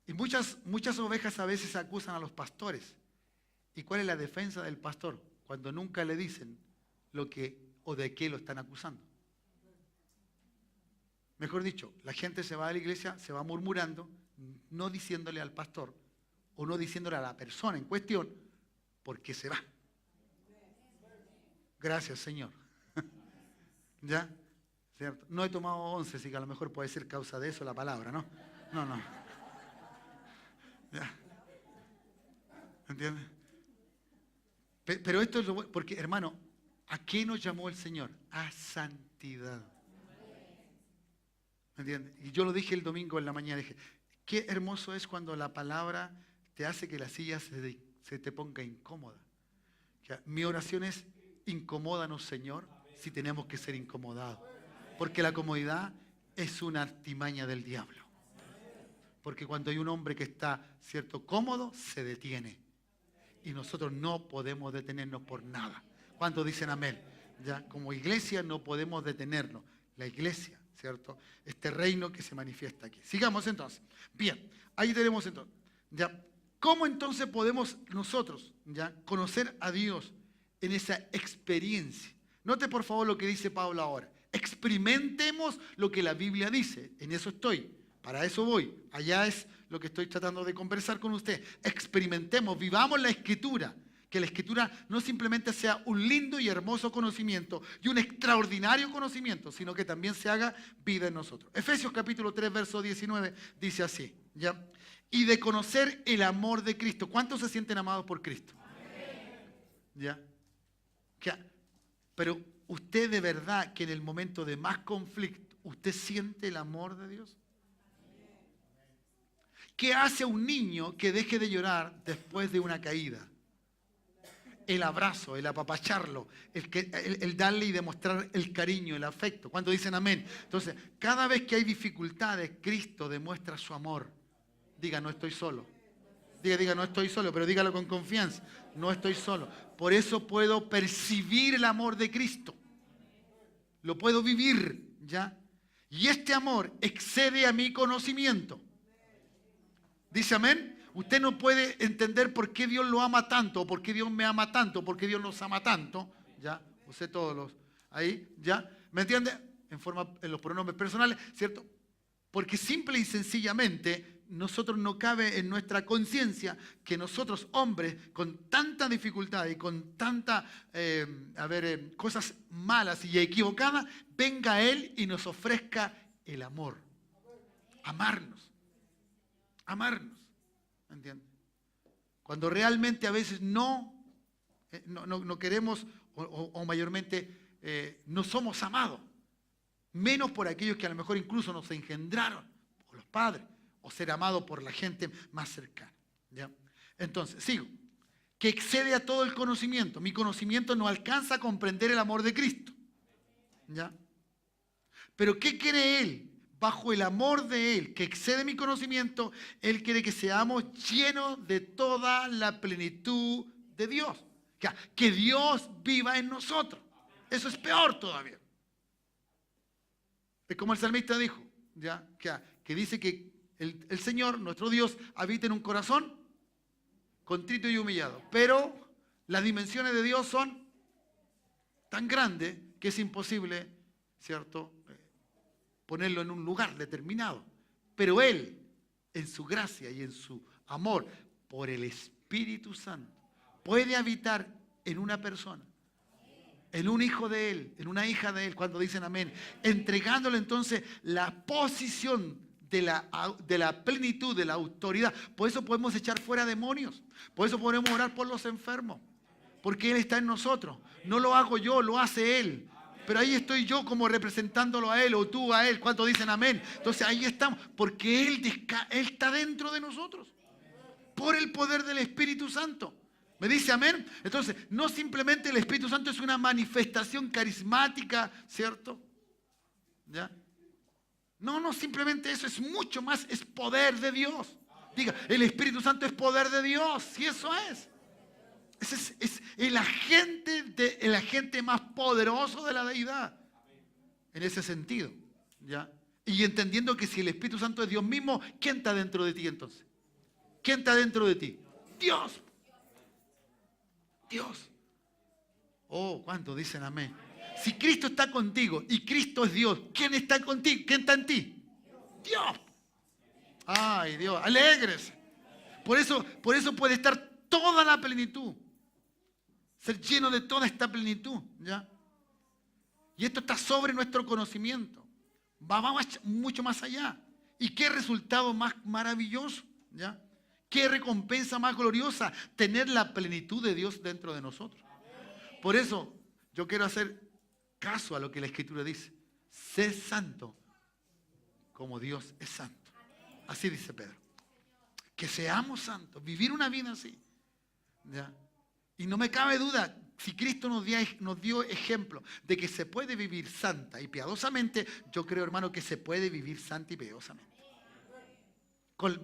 Speaker 1: Y muchas ovejas a veces acusan a los pastores. ¿Y cuál es la defensa del pastor? Cuando nunca le dicen lo que o de qué lo están acusando. Mejor dicho, la gente se va a la iglesia, se va murmurando, no diciéndole al pastor o no diciéndole a la persona en cuestión por qué se va. Gracias, Señor. ¿Ya? ¿Cierto? No he tomado 11, así que a lo mejor puede ser causa de eso la palabra, ¿no? No. ¿Ya? ¿Entiendes? Pero esto es lo bueno, porque hermano, ¿a qué nos llamó el Señor? A santidad. ¿Me entiendes? Y yo lo dije el domingo en la mañana, dije, qué hermoso es cuando la palabra te hace que la silla se te ponga incómoda. Mi oración es, incomódanos, Señor, si tenemos que ser incomodados. Porque la comodidad es una artimaña del diablo. Porque cuando hay un hombre que está, ¿cierto?, cómodo, se detiene. Y nosotros no podemos detenernos por nada. ¿Cuántos dicen amén? Ya, como iglesia no podemos detenernos. La iglesia, ¿cierto? Este reino que se manifiesta aquí. Sigamos entonces. Bien, ahí tenemos entonces. ¿Ya? ¿Cómo entonces podemos nosotros ya conocer a Dios en esa experiencia? Note por favor lo que dice Pablo ahora. Experimentemos lo que la Biblia dice. En eso estoy. Para eso voy. Allá es lo que estoy tratando de conversar con usted. Experimentemos, vivamos la Escritura. Que la Escritura no simplemente sea un lindo y hermoso conocimiento y un extraordinario conocimiento, sino que también se haga vida en nosotros. Efesios capítulo 3, verso 19 dice así, ¿ya? Y de conocer el amor de Cristo. ¿Cuántos se sienten amados por Cristo? ¿Ya? Pero usted de verdad que en el momento de más conflicto, ¿usted siente el amor de Dios? ¿Qué hace un niño que deje de llorar después de una caída? El abrazo, el apapacharlo, el darle y demostrar el cariño, el afecto. ¿Cuántos dicen amén? Entonces, cada vez que hay dificultades, Cristo demuestra su amor. Diga, no estoy solo. Diga, no estoy solo, pero dígalo con confianza. No estoy solo. Por eso puedo percibir el amor de Cristo. Lo puedo vivir, ¿ya? Y este amor excede a mi conocimiento. ¿Dice amén? Usted no puede entender por qué Dios lo ama tanto, o por qué Dios me ama tanto, o por qué Dios nos ama tanto. ¿Ya? Usted todos los... Ahí, ¿ya? ¿Me entiende? En los pronombres personales, ¿cierto? Porque simple y sencillamente nosotros no cabe en nuestra conciencia que nosotros, hombres, con tanta dificultad y con tanta, cosas malas y equivocadas, venga Él y nos ofrezca el amor. Amarnos. Amarnos. ¿Entiendes? Cuando realmente a veces no queremos o mayormente no somos amados, menos por aquellos que a lo mejor incluso nos engendraron, por los padres, o ser amados por la gente más cercana. ¿Ya? Entonces, sigo. que excede a todo el conocimiento. Mi conocimiento no alcanza a comprender el amor de Cristo. ¿Ya? Pero ¿qué quiere Él? Bajo el amor de Él, que excede mi conocimiento, Él quiere que seamos llenos de toda la plenitud de Dios. Que Dios viva en nosotros. Eso es peor todavía. Es como el salmista dijo, ¿ya? Que dice que el Señor, nuestro Dios, habita en un corazón contrito y humillado. Pero las dimensiones de Dios son tan grandes que es imposible, ¿cierto?, ponerlo en un lugar determinado. Pero Él, en su gracia y en su amor, por el Espíritu Santo, puede habitar en una persona, en un hijo de Él, en una hija de Él, cuando dicen amén, entregándole entonces la posición de la plenitud, de la autoridad. Por eso podemos echar fuera demonios, por eso podemos orar por los enfermos, porque Él está en nosotros. No lo hago yo, lo hace Él. Pero ahí estoy yo como representándolo a Él, o tú a Él. ¿Cuántos dicen amén? Entonces ahí estamos, porque Él está dentro de nosotros, por el poder del Espíritu Santo. ¿Me dice amén? Entonces, no simplemente el Espíritu Santo es una manifestación carismática, ¿cierto? ¿Ya? No, simplemente eso, es mucho más, es poder de Dios. Diga, el Espíritu Santo es poder de Dios, y eso es. Ese es el agente más poderoso de la deidad. En ese sentido, ¿ya? Y entendiendo que si el Espíritu Santo es Dios mismo, ¿quién está dentro de ti entonces? ¿Quién está dentro de ti? Dios. Dios. Oh, ¿cuántos dicen amén? Si Cristo está contigo y Cristo es Dios, ¿quién está contigo? ¿Quién está en ti? Dios. Ay, Dios, alégrese. Por eso puede estar toda la plenitud. Ser lleno de toda esta plenitud, ¿ya? Y esto está sobre nuestro conocimiento. Va mucho más allá. ¿Y qué resultado más maravilloso? ¿Ya? ¿Qué recompensa más gloriosa? Tener la plenitud de Dios dentro de nosotros. Por eso yo quiero hacer caso a lo que la Escritura dice. Sé santo como Dios es santo. Así dice Pedro. Que seamos santos, vivir una vida así. ¿Ya? Y no me cabe duda, si Cristo nos dio ejemplo de que se puede vivir santa y piadosamente, yo creo, hermano, que se puede vivir santa y piadosamente.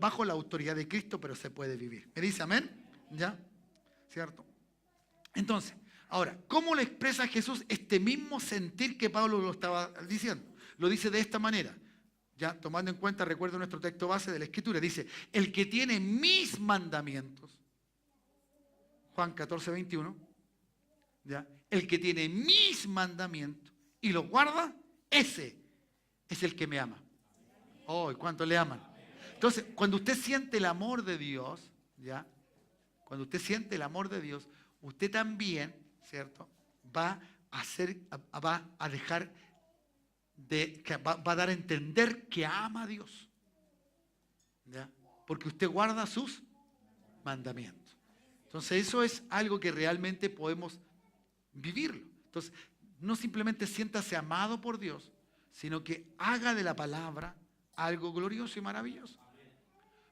Speaker 1: Bajo la autoridad de Cristo, pero se puede vivir. ¿Me dice amén? ¿Ya? ¿Cierto? Entonces, ahora, ¿cómo le expresa Jesús este mismo sentir que Pablo lo estaba diciendo? Lo dice de esta manera. Ya, tomando en cuenta, recuerdo nuestro texto base de la Escritura, dice, el que tiene mis mandamientos, Juan 14, 21, ¿ya? El que tiene mis mandamientos y los guarda, ese es el que me ama. Oh, ¿y cuánto le aman? Entonces, cuando usted siente el amor de Dios, ¿ya? Cuando usted siente el amor de Dios, usted también, ¿cierto?, va a dejar va a dar a entender que ama a Dios, ¿ya? Porque usted guarda sus mandamientos. Entonces eso es algo que realmente podemos vivirlo. Entonces, no simplemente siéntase amado por Dios, sino que haga de la palabra algo glorioso y maravilloso.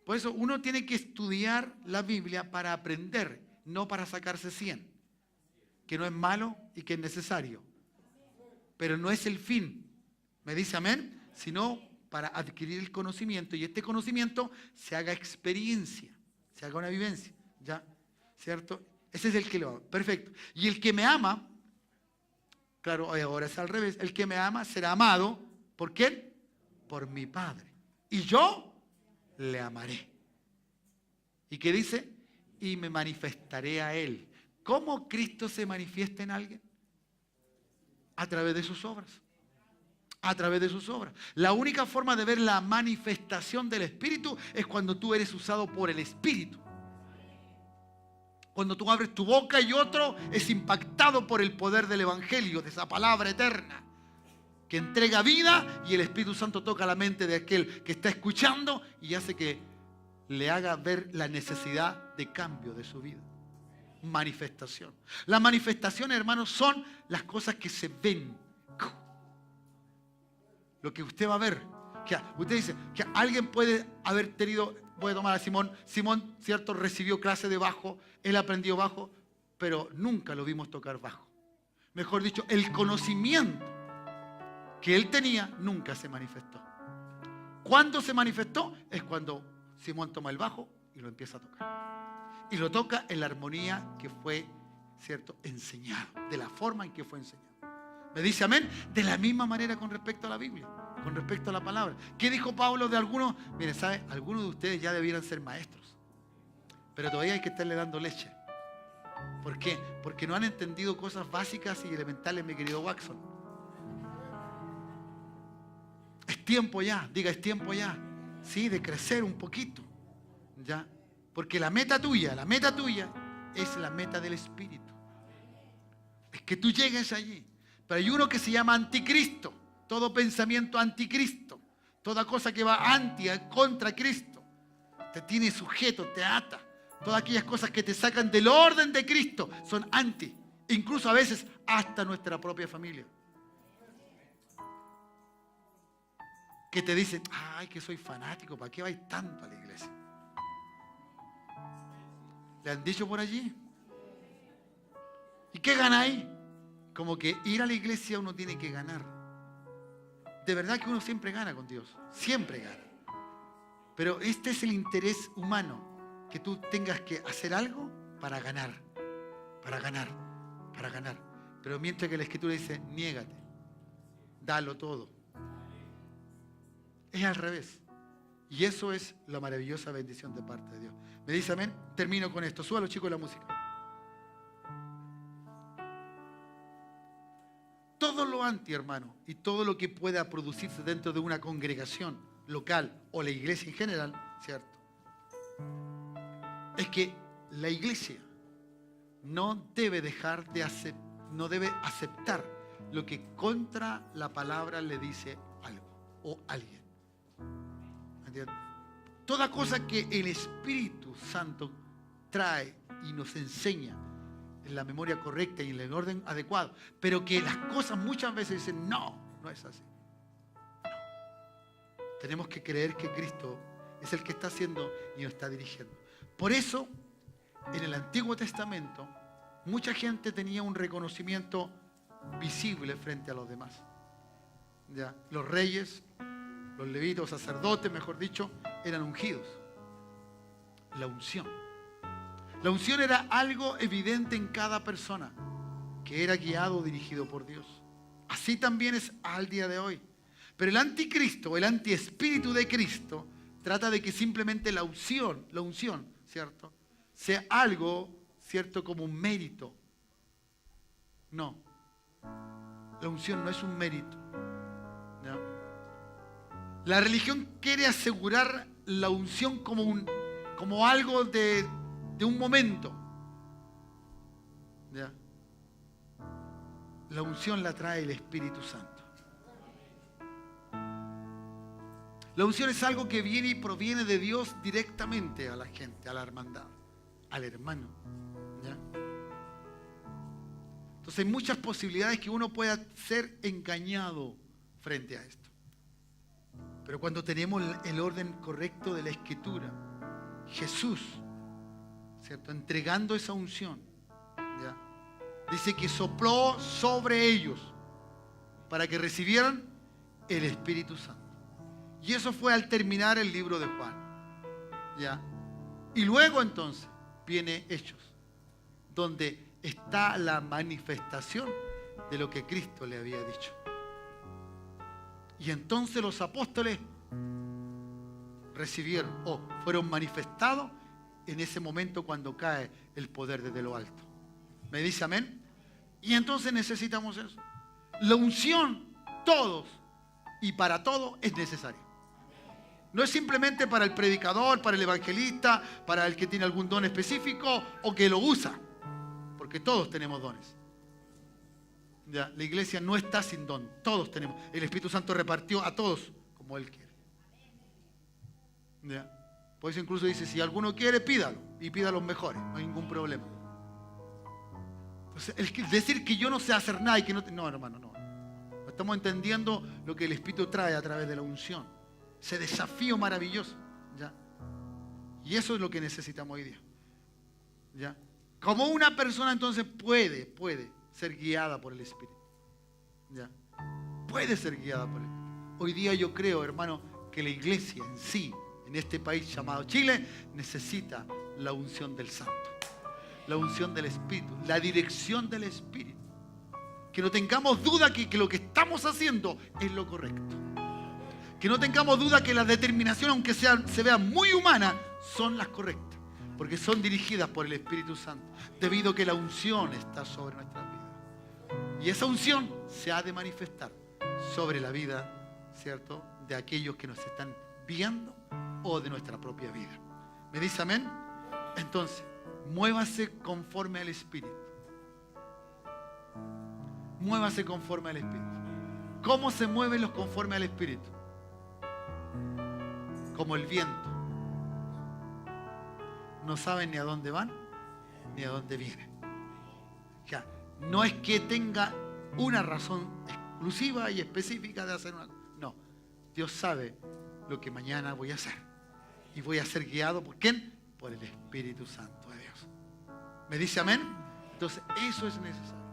Speaker 1: Por eso uno tiene que estudiar la Biblia para aprender, no para sacarse 100, que no es malo y que es necesario. Pero no es el fin, ¿me dice amén? Sino para adquirir el conocimiento y este conocimiento se haga experiencia, se haga una vivencia, ¿ya? ¿Cierto? Ese es el que lo ama. Perfecto. Y el que me ama, claro, ahora es al revés, el que me ama será amado, ¿por quién? Por mi Padre. Y yo le amaré. ¿Y qué dice? Y me manifestaré a Él. ¿Cómo Cristo se manifiesta en alguien? A través de sus obras. A través de sus obras. La única forma de ver la manifestación del Espíritu es cuando tú eres usado por el Espíritu. Cuando tú abres tu boca y otro es impactado por el poder del Evangelio, de esa palabra eterna, que entrega vida y el Espíritu Santo toca la mente de aquel que está escuchando y hace que le haga ver la necesidad de cambio de su vida. Manifestación. Las manifestaciones, hermanos, son las cosas que se ven. Lo que usted va a ver. Que usted dice que alguien puede haber tenido voy a tomar a Simón. Simón, cierto, recibió clase de bajo, él aprendió bajo, pero nunca lo vimos tocar bajo. Mejor dicho, el conocimiento que él tenía nunca se manifestó. ¿Cuándo se manifestó? Es cuando Simón toma el bajo y lo empieza a tocar. Y lo toca en la armonía que fue, cierto, enseñado, de la forma en que fue enseñado. ¿Me dice amén? De la misma manera con respecto a la Biblia, con respecto a la palabra. ¿Qué dijo Pablo de algunos? Miren, ¿sabe? Algunos de ustedes ya debieran ser maestros, pero todavía hay que estarle dando leche. ¿Por qué? Porque no han entendido cosas básicas y elementales, mi querido Watson. Es tiempo ya, diga, es tiempo ya, sí, de crecer un poquito, ¿ya? Porque la meta tuya es la meta del Espíritu. Es que tú llegues allí. Pero hay uno que se llama anticristo. Todo pensamiento anticristo, toda cosa que va contra Cristo, te tiene sujeto, te ata. Todas aquellas cosas que te sacan del orden de Cristo son anti. Incluso a veces hasta nuestra propia familia. Que te dicen, ay, que soy fanático, ¿para qué vais tanto a la iglesia? ¿Le han dicho por allí? ¿Y qué ganáis? Como que ir a la iglesia uno tiene que ganar. De verdad que uno siempre gana con Dios, siempre gana. Pero este es el interés humano, que tú tengas que hacer algo para ganar, para ganar, para ganar. Pero mientras que la Escritura dice, niégate, dalo todo. Es al revés. Y eso es la maravillosa bendición de parte de Dios. ¿Me dice amén? Termino con esto. Súbalo, chicos, la música. Todo lo anti, hermano, y todo lo que pueda producirse dentro de una congregación local o la iglesia en general, ¿cierto? Es que la iglesia no debe no debe aceptar lo que contra la palabra le dice algo o alguien. ¿Entiendes? Toda cosa que el Espíritu Santo trae y nos enseña en la memoria correcta y en el orden adecuado, pero que las cosas muchas veces dicen, no es así. No. Tenemos que creer que Cristo es el que está haciendo y nos está dirigiendo. Por eso, en el Antiguo Testamento, mucha gente tenía un reconocimiento visible frente a los demás. ¿Ya? Los reyes, los levitas, sacerdotes, mejor dicho, eran ungidos. La unción. La unción era algo evidente en cada persona, que era guiado o dirigido por Dios. Así también es al día de hoy. Pero el anticristo, el antiespíritu de Cristo, trata de que simplemente la unción, ¿cierto?, sea algo, ¿cierto?, como un mérito. No. La unción no es un mérito. ¿Ya? La religión quiere asegurar la unción como algo de un momento. ¿Ya? La unción la trae el Espíritu Santo. La unción es algo que viene y proviene de Dios directamente a la gente, a la hermandad, al hermano. ¿Ya? Entonces hay muchas posibilidades que uno pueda ser engañado frente a esto. Pero cuando tenemos el orden correcto de la Escritura, Jesús, ¿cierto?, entregando esa unción, ¿ya?, dice que sopló sobre ellos para que recibieran el Espíritu Santo. Y eso fue al terminar el libro de Juan, ¿ya? Y luego entonces viene Hechos, donde está la manifestación de lo que Cristo le había dicho. Y entonces los apóstoles recibieron o fueron manifestados en ese momento cuando cae el poder desde lo alto. ¿Me dice amén? Y entonces necesitamos eso. La unción, todos y para todo es necesaria. No es simplemente para el predicador, para el evangelista, para el que tiene algún don específico o que lo usa, porque todos tenemos dones. Ya, la iglesia no está sin don, todos tenemos. El Espíritu Santo repartió a todos como Él quiere. Ya. Por eso incluso dice, si alguno quiere, pídalo, y pida los mejores, no hay ningún problema. Entonces, decir que yo no sé hacer nada y que no, hermano, no. Estamos entendiendo lo que el Espíritu trae a través de la unción. Ese desafío maravilloso. ¿Ya? Y eso es lo que necesitamos hoy día. ¿Ya? Como una persona entonces puede ser guiada por el Espíritu. ¿Ya? Puede ser guiada por él. Hoy día yo creo, hermano, que la iglesia en sí, en este país llamado Chile, necesita la unción del Santo, la unción del Espíritu, la dirección del Espíritu. Que no tengamos duda que lo que estamos haciendo es lo correcto. Que no tengamos duda que las determinaciones, aunque se vean muy humanas, son las correctas. Porque son dirigidas por el Espíritu Santo, debido a que la unción está sobre nuestras vidas. Y esa unción se ha de manifestar sobre la vida, ¿cierto?, de aquellos que nos están viendo o de nuestra propia vida. ¿Me dice amén? Entonces, muévase conforme al Espíritu. Muévase conforme al Espíritu. ¿Cómo se mueven los conforme al Espíritu? Como el viento. No saben ni a dónde van, ni a dónde vienen. Ya, no es que tenga una razón exclusiva y específica de hacer una cosa. No, Dios sabe lo que mañana voy a hacer. Y voy a ser guiado ¿por quién? Por el Espíritu Santo de Dios. ¿Me dice amén? Entonces eso es necesario.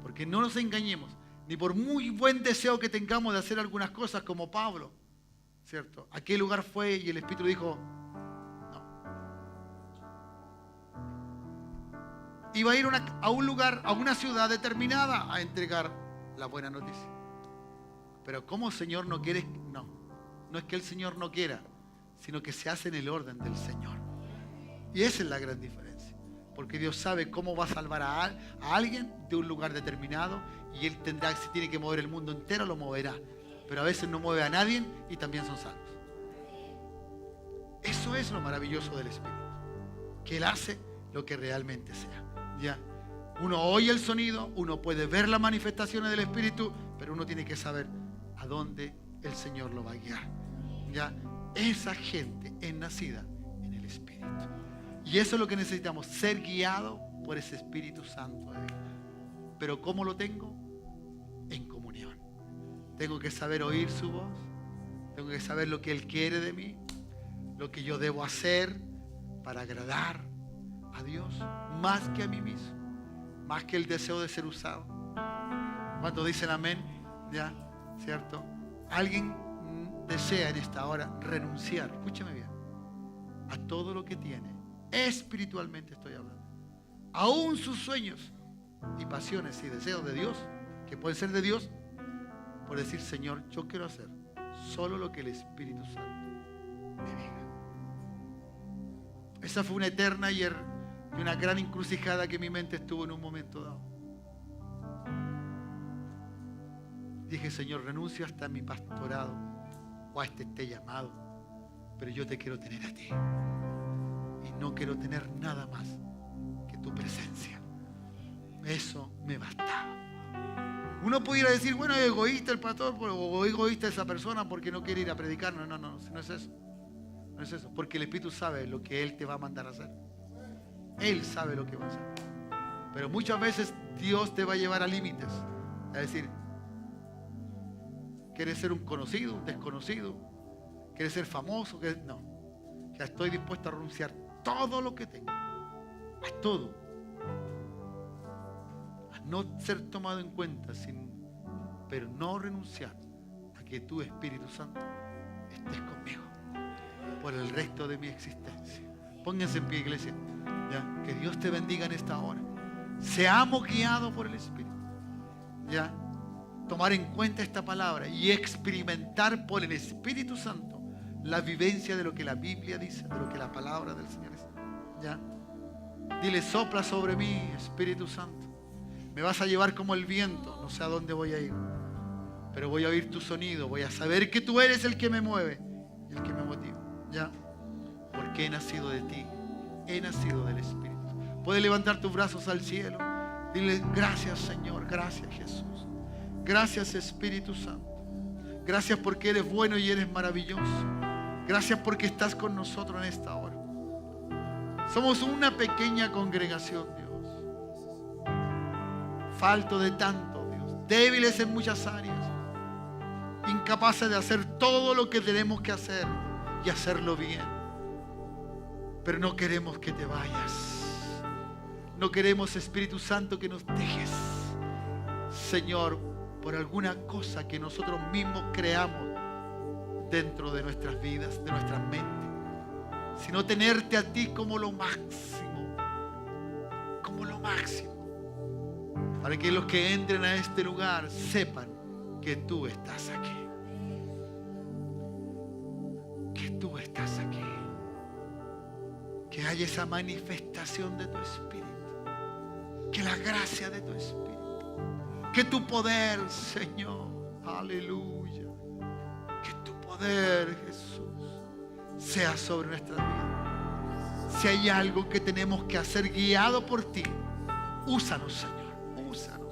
Speaker 1: Porque no nos engañemos, ni por muy buen deseo que tengamos de hacer algunas cosas como Pablo, ¿cierto? ¿A qué lugar fue y el Espíritu dijo? Iba a ir a un lugar, a una ciudad determinada a entregar la buena noticia. Pero como el Señor no quiere, no es que el Señor no quiera, sino que se hace en el orden del Señor. Y esa es la gran diferencia. Porque Dios sabe cómo va a salvar a alguien de un lugar determinado y Él tendrá, si tiene que mover el mundo entero, lo moverá. Pero a veces no mueve a nadie y también son salvos. Eso es lo maravilloso del Espíritu. Que Él hace lo que realmente sea. Ya, uno oye el sonido, uno puede ver las manifestaciones del Espíritu, pero uno tiene que saber a dónde el Señor lo va a guiar. Ya, esa gente es nacida en el Espíritu. Y eso es lo que necesitamos, ser guiado por ese Espíritu Santo de Dios. Pero ¿cómo lo tengo? En comunión. Tengo que saber oír su voz, tengo que saber lo que Él quiere de mí, lo que yo debo hacer para agradar a Dios más que a mí mismo, más que el deseo de ser usado. ¿Cuántos dicen amén? Ya, ¿cierto? Alguien desea en esta hora renunciar, escúcheme bien, a todo lo que tiene, espiritualmente estoy hablando, aún sus sueños y pasiones y deseos de Dios, que pueden ser de Dios, por decir, Señor, yo quiero hacer solo lo que el Espíritu Santo me diga. Esa fue una eterna y una gran encrucijada que mi mente estuvo en un momento dado. Dije, Señor, renuncio hasta mi pastorado o a este llamado, pero yo te quiero tener a ti y no quiero tener nada más que tu presencia. Eso me bastaba. Uno pudiera decir, bueno, es egoísta el pastor o egoísta esa persona porque no quiere ir a predicar. No es eso. No es eso, porque el Espíritu sabe lo que Él te va a mandar a hacer. Él sabe lo que va a hacer. Pero muchas veces Dios te va a llevar a límites. Es decir, ¿quieres ser un conocido, un desconocido? ¿Quieres ser famoso? No. Ya estoy dispuesto a renunciar todo lo que tengo. A todo. A no ser tomado en cuenta, pero no renunciar a que tu Espíritu Santo estés conmigo por el resto de mi existencia. Pónganse en pie, iglesia. ¿Ya? Que Dios te bendiga en esta hora. Seamos guiados por el Espíritu. ¿Ya? Tomar en cuenta esta palabra y experimentar por el Espíritu Santo la vivencia de lo que la Biblia dice, de lo que la palabra del Señor dice. ¿Ya? Dile, sopla sobre mí, Espíritu Santo. Me vas a llevar como el viento. No sé a dónde voy a ir, pero voy a oír tu sonido. Voy a saber que tú eres el que me mueve, el que me motiva. ¿Ya? Porque he nacido de ti, he nacido del Espíritu. Puedes levantar tus brazos al cielo. Dile, gracias Señor, gracias Jesús. Gracias Espíritu Santo. Gracias porque eres bueno y eres maravilloso. Gracias porque estás con nosotros en esta hora. Somos una pequeña congregación, Dios. Falto de tanto, Dios. Débiles en muchas áreas. Incapaces de hacer todo lo que tenemos que hacer y hacerlo bien. Pero no queremos que te vayas. No queremos, Espíritu Santo, que nos dejes, Señor, por alguna cosa que nosotros mismos creamos dentro de nuestras vidas, de nuestras mentes, sino tenerte a ti como lo máximo, para que los que entren a este lugar sepan que tú estás aquí, que tú estás aquí, que haya esa manifestación de tu Espíritu, que la gracia de tu Espíritu, que tu poder, Señor, aleluya, que tu poder, Jesús, sea sobre nuestra vida. Si hay algo que tenemos que hacer guiado por ti, úsanos, Señor, úsanos.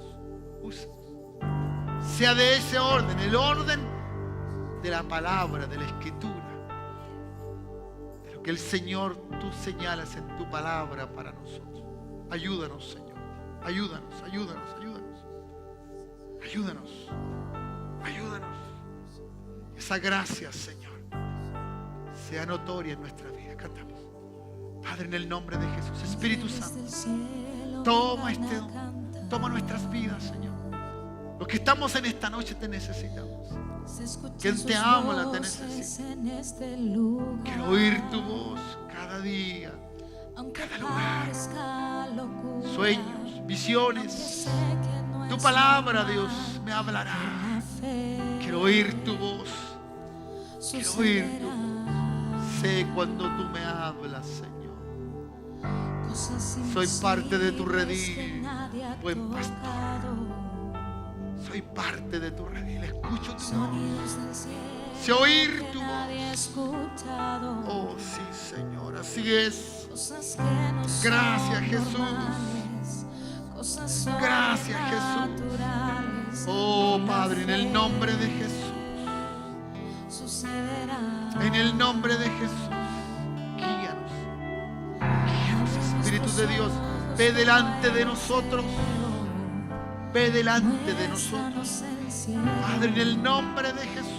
Speaker 1: Sea de ese orden, el orden de la palabra, de la Escritura, de lo que el Señor tú señalas en tu palabra para nosotros. Ayúdanos, Señor, ayúdanos. Esa gracia, Señor, sea notoria en nuestra vida. Cantamos. Padre, en el nombre de Jesús, Espíritu Santo, toma nuestras vidas, Señor. Los que estamos en esta noche te necesitamos. Quien te ama te necesita. Quiero oír tu voz cada día, cada lugar. Sueños, visiones. Tu palabra, Dios, me hablará. Quiero oír tu voz. Quiero oír tu voz. Sé cuando tú me hablas, Señor. Soy parte de tu redil, buen pastor. Soy parte de tu redil. Escucho tu voz. Sé oír tu voz. Oh, sí, Señor, así es. Gracias, Jesús. Gracias, Jesús. Oh, Padre, en el nombre de Jesús. En el nombre de Jesús. Guíanos, Espíritu de Dios. Ve delante de nosotros. Ve delante de nosotros. Padre, en el nombre de Jesús.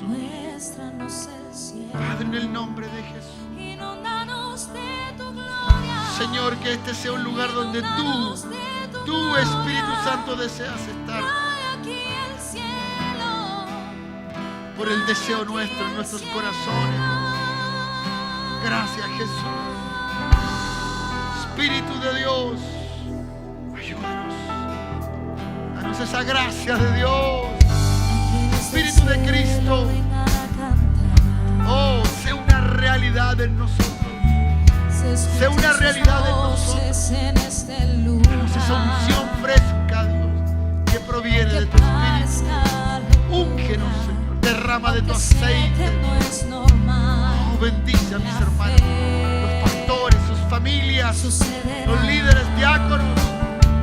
Speaker 1: Padre, en el nombre de Jesús. Señor, que este sea un lugar donde tú, Espíritu Santo, deseas estar. Por el deseo nuestro en nuestros corazones. Gracias, Jesús. Espíritu de Dios, ayúdanos. Danos esa gracia de Dios. Espíritu de Cristo, oh, sea una realidad en nosotros. Sea una realidad en nosotros. Danos esa unción fresca, Dios, que proviene de tu Espíritu. Úngenos, Señor. Derrama de tu aceite. Oh, bendice a mis hermanos, los pastores, sus familias, los líderes, diáconos,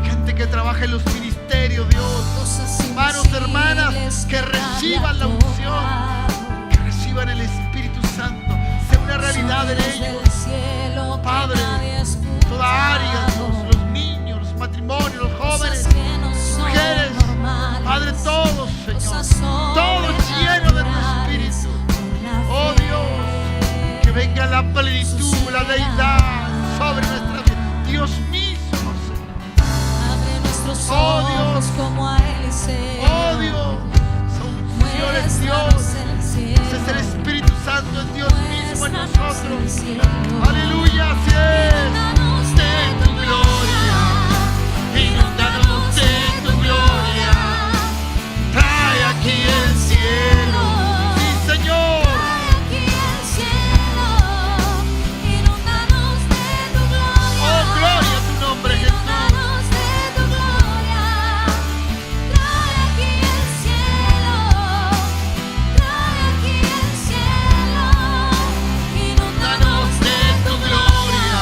Speaker 1: gente que trabaja en los ministerios, Dios. Hermanos, hermanas, que reciban la unción, que reciban el Espíritu Santo. Sea una realidad en ellos. Padre, toda área, Dios, los niños, los matrimonios, los jóvenes, mujeres, Padre, todos, Señor, todos llenos de tu Espíritu. Oh Dios, que venga la plenitud, la deidad sobre nuestra vida. Dios mismo, Señor. Oh Dios, oh Dios, unción es Dios. Ese es el Espíritu Santo, es Dios mismo en nosotros. Aleluya, así es. De tu gloria, inúndanos de tu gloria. Trae aquí el cielo. Sí, Señor.
Speaker 2: Trae aquí el cielo. Inúndanos de tu gloria.
Speaker 1: Oh, gloria a tu nombre, Jesús.
Speaker 2: Inúndanos de tu gloria. Trae aquí el cielo. Trae aquí el cielo. Inúndanos de tu gloria.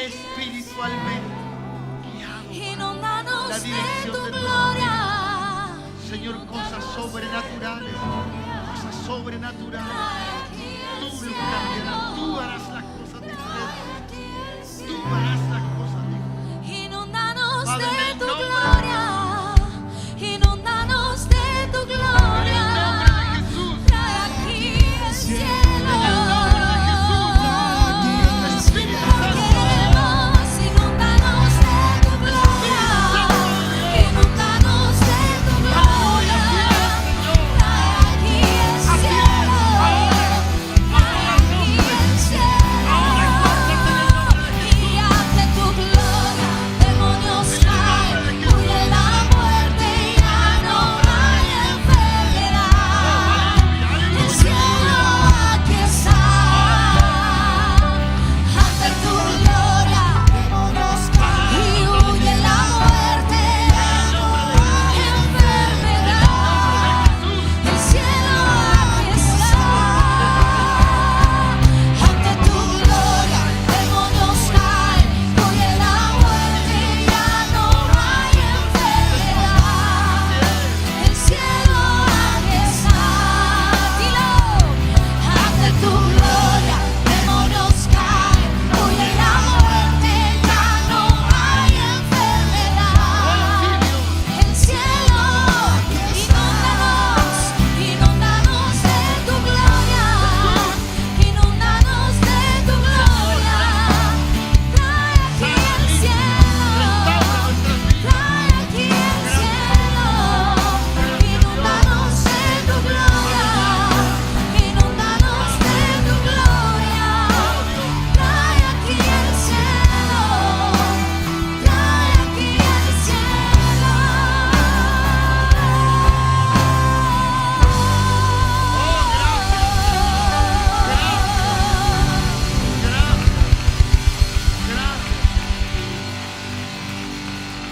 Speaker 1: espiritualmente guiado.
Speaker 2: Inúndanos
Speaker 1: La
Speaker 2: de
Speaker 1: dirección
Speaker 2: tu
Speaker 1: de tu
Speaker 2: gloria.
Speaker 1: Señor, cosas sobrenaturales, cosas sobrenaturales. Tú lo cambiarás, tú harás las cosas diferentes, tú harás las cosas diferentes.
Speaker 2: Inúndanos
Speaker 1: Padre, en
Speaker 2: de
Speaker 1: el
Speaker 2: tu
Speaker 1: nombre de
Speaker 2: gloria. Inúndanos de tu gloria.
Speaker 1: En el nombre de Jesús.
Speaker 2: Trae aquí el cielo.
Speaker 1: En el nombre de Jesús. Espíritu Santo.
Speaker 2: Queremos inúndanos de tu gloria. Inúndanos de tu gloria. Trae aquí el cielo. Trae aquí el cielo. Y ante tu gloria, demonios caen, huye la muerte y ya no hay enfermedad. El cielo aquí está. Ante tu gloria, demonios caen y huye la muerte, ya no hay enfermedad. El cielo aquí está. Ante tu gloria, demonios caen, huye la muerte, ya no hay enfermedad. El cielo aquí está. Dilo. Ante tu gloria, demonios caen, huye la muerte, ya no hay enfermedad. El cielo, inúndanos de tu gloria, inúndanos de tu gloria. Trae aquí el cielo, trae aquí el cielo. Inúndanos de tu gloria, inúndanos de tu gloria. Trae aquí el cielo, trae aquí el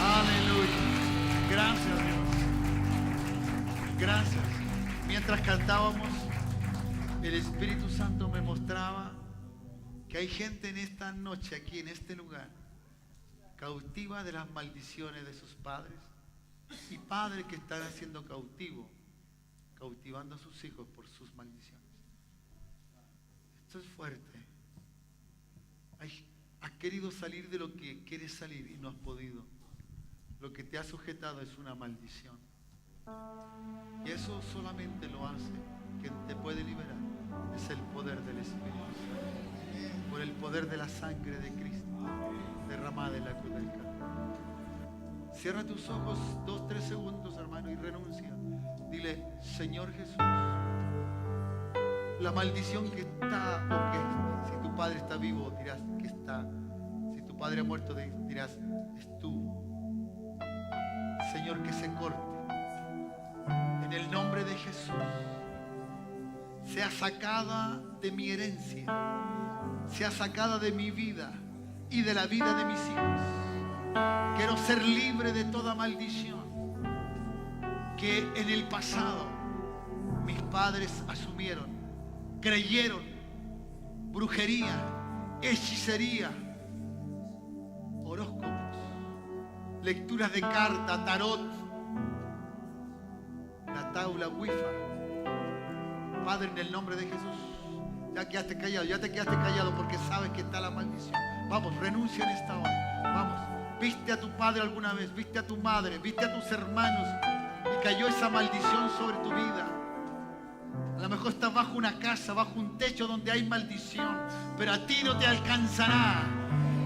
Speaker 1: Aleluya. Gracias, Dios. Gracias. Mientras cantábamos, el Espíritu Santo me mostraba que hay gente en esta noche, aquí en este lugar, cautiva de las maldiciones de sus padres y padres que están haciendo cautivando a sus hijos por sus maldiciones. Esto es fuerte. Has querido salir de lo que quieres salir y no has podido. Lo que te ha sujetado es una maldición. Y eso solamente lo hace quien te puede liberar. Es el poder del Espíritu Santo. Por el poder de la sangre de Cristo derramada en la cruz del Calvario. Cierra tus ojos 2-3 segundos, hermano, y renuncia. Dile: Señor Jesús, la maldición que está, o que si tu padre está vivo dirás que está, si tu padre ha muerto dirás es tú. Señor, que se corte en el nombre de Jesús, sea sacada de mi herencia, sea sacada de mi vida y de la vida de mis hijos. Quiero ser libre de toda maldición que en el pasado mis padres asumieron, creyeron. Brujería, hechicería, horóscopos, lecturas de carta, tarot, la tabla Ouija. Padre, en el nombre de Jesús, ya te quedaste callado porque sabes que está la maldición. Vamos, renuncia en esta hora. Vamos, viste a tu padre alguna vez, viste a tu madre, viste a tus hermanos y cayó esa maldición sobre tu vida. A lo mejor estás bajo una casa, bajo un techo donde hay maldición, pero a ti no te alcanzará.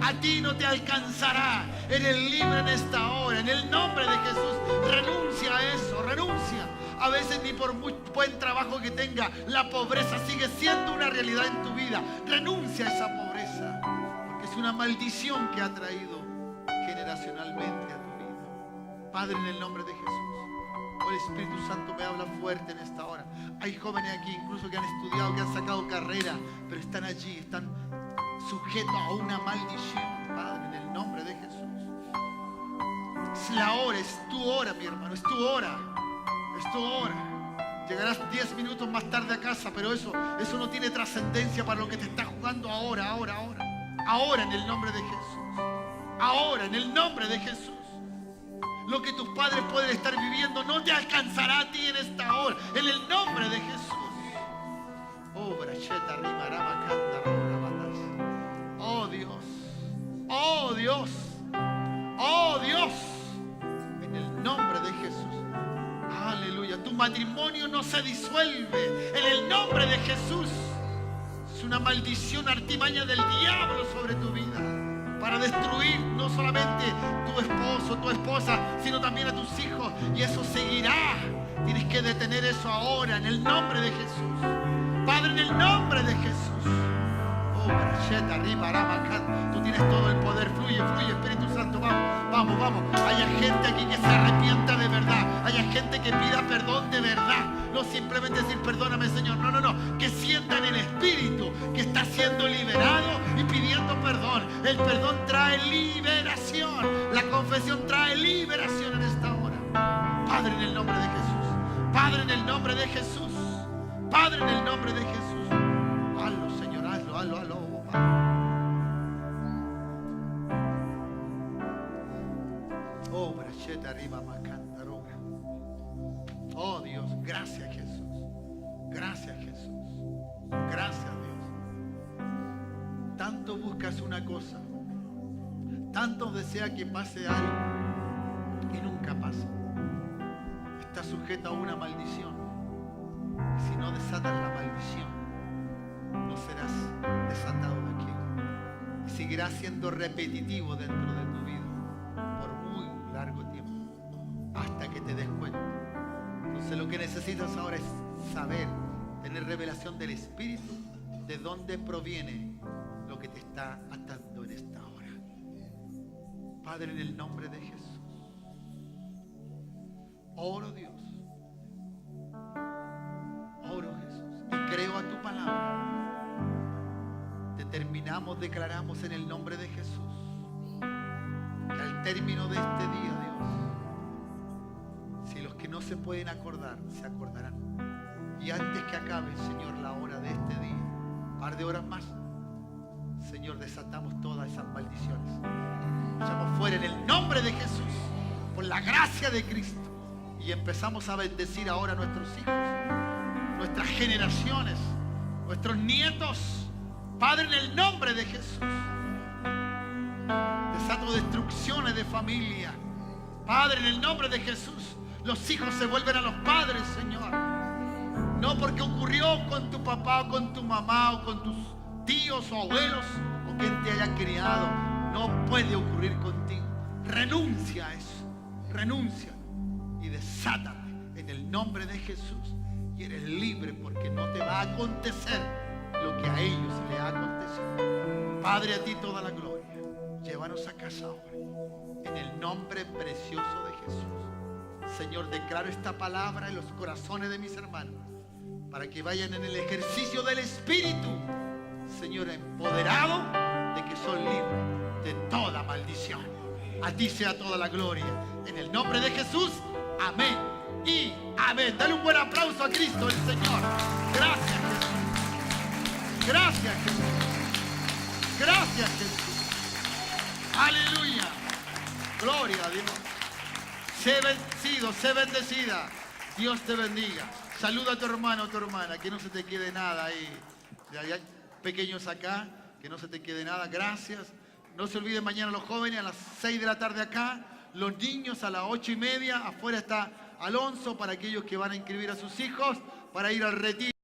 Speaker 1: A ti no te alcanzará. Eres libre en esta hora. En el nombre de Jesús, renuncia a eso, renuncia. A veces ni por muy buen trabajo que tenga, la pobreza sigue siendo una realidad en tu vida. Renuncia a esa pobreza, porque es una maldición que ha traído generacionalmente a tu vida. Padre, en el nombre de Jesús, el Espíritu Santo me habla fuerte en esta hora. Hay jóvenes aquí incluso que han estudiado, que han sacado carrera, pero están allí, están sujetos a una maldición. Padre, en el nombre de Jesús, es la hora, es tu hora, mi hermano, es tu hora, es tu hora. Llegarás 10 minutos más tarde a casa, pero eso no tiene trascendencia para lo que te está jugando ahora. Ahora en el nombre de Jesús. Ahora en el nombre de Jesús. Lo que tus padres pueden estar viviendo no te alcanzará a ti en esta hora. En el nombre de Jesús. Oh Dios. Oh Dios. Oh Dios. En el nombre de Jesús. Aleluya. Tu matrimonio no se disuelve. En el nombre de Jesús. Es una maldición artimaña del diablo sobre tu vida. Para destruir no solamente tu esposo, tu esposa, sino también a tus hijos. Y eso seguirá. Tienes que detener eso ahora en el nombre de Jesús. Padre, en el nombre de Jesús. Oh, Baracheta, arriba, Arabacán. Tú tienes todo el poder. Fluye, fluye, Espíritu Santo. Vamos, vamos, vamos. Haya gente aquí que se arrepienta de verdad. Haya gente que pida perdón de verdad. No simplemente decir perdóname, Señor. No, no, no. Que sientan el Espíritu que está siendo liberado y pidiendo perdón. El perdón trae liberación. La confesión trae liberación en esta hora. Padre, en el nombre de Jesús. Padre, en el nombre de Jesús. Padre, en el nombre de Jesús. Hazlo, Señor, hazlo, hazlo, hazlo. Oh, bracheta arriba, macantaroga. Oh, Dios, gracias, Jesús. Gracias, Jesús. Gracias, Dios. Tanto buscas una cosa. Tanto desea que pase algo y nunca pasa. Está sujeta a una maldición. Si no desatas la maldición, no serás desatado de aquello. Y seguirás siendo repetitivo dentro de tu vida por muy largo tiempo, hasta que te des cuenta. Entonces lo que necesitas ahora es saber, tener revelación del Espíritu, de dónde proviene lo que te está atando en esta hora. Padre, en el nombre de Jesús, oro, Dios. Oro, Jesús, y creo a tu palabra. Determinamos, declaramos en el nombre de Jesús que al término de este día, Dios, si los que no se pueden acordar, se acordarán. Y antes que acabe, Señor, la hora de este día, un par de horas más, Señor, desatamos todas esas maldiciones. Echamos fuera en el nombre de Jesús, por la gracia de Cristo. Y empezamos a bendecir ahora a nuestros hijos, nuestras generaciones, nuestros nietos. Padre, en el nombre de Jesús. Desato destrucciones de familia. Padre, en el nombre de Jesús. Los hijos se vuelven a los padres, Señor. No porque ocurrió con tu papá o con tu mamá o con tus tíos o abuelos o quien te haya criado. No puede ocurrir contigo. Renuncia a eso. Renuncia y desátate en el nombre de Jesús. Y eres libre porque no te va a acontecer lo que a ellos les ha acontecido. Padre, a ti toda la gloria. Llévanos a casa ahora. En el nombre precioso de Jesús. Señor, declaro esta palabra en los corazones de mis hermanos para que vayan en el ejercicio del Espíritu. Señor, empoderado de que son libres de toda maldición. A ti sea toda la gloria. En el nombre de Jesús. Amén. Y amén. Dale un buen aplauso a Cristo, el Señor. Gracias, Jesús. Gracias, Jesús. Gracias, Jesús. Aleluya. Gloria a Dios. Sé bendecido, sé bendecida. Dios te bendiga. Saluda a tu hermano o tu hermana. Que no se te quede nada ahí. Hay pequeños acá. Que no se te quede nada. Gracias. No se olviden mañana los jóvenes a las 6 de la tarde acá. Los niños a las 8:30. Afuera está Alonso para aquellos que van a inscribir a sus hijos para ir al retiro.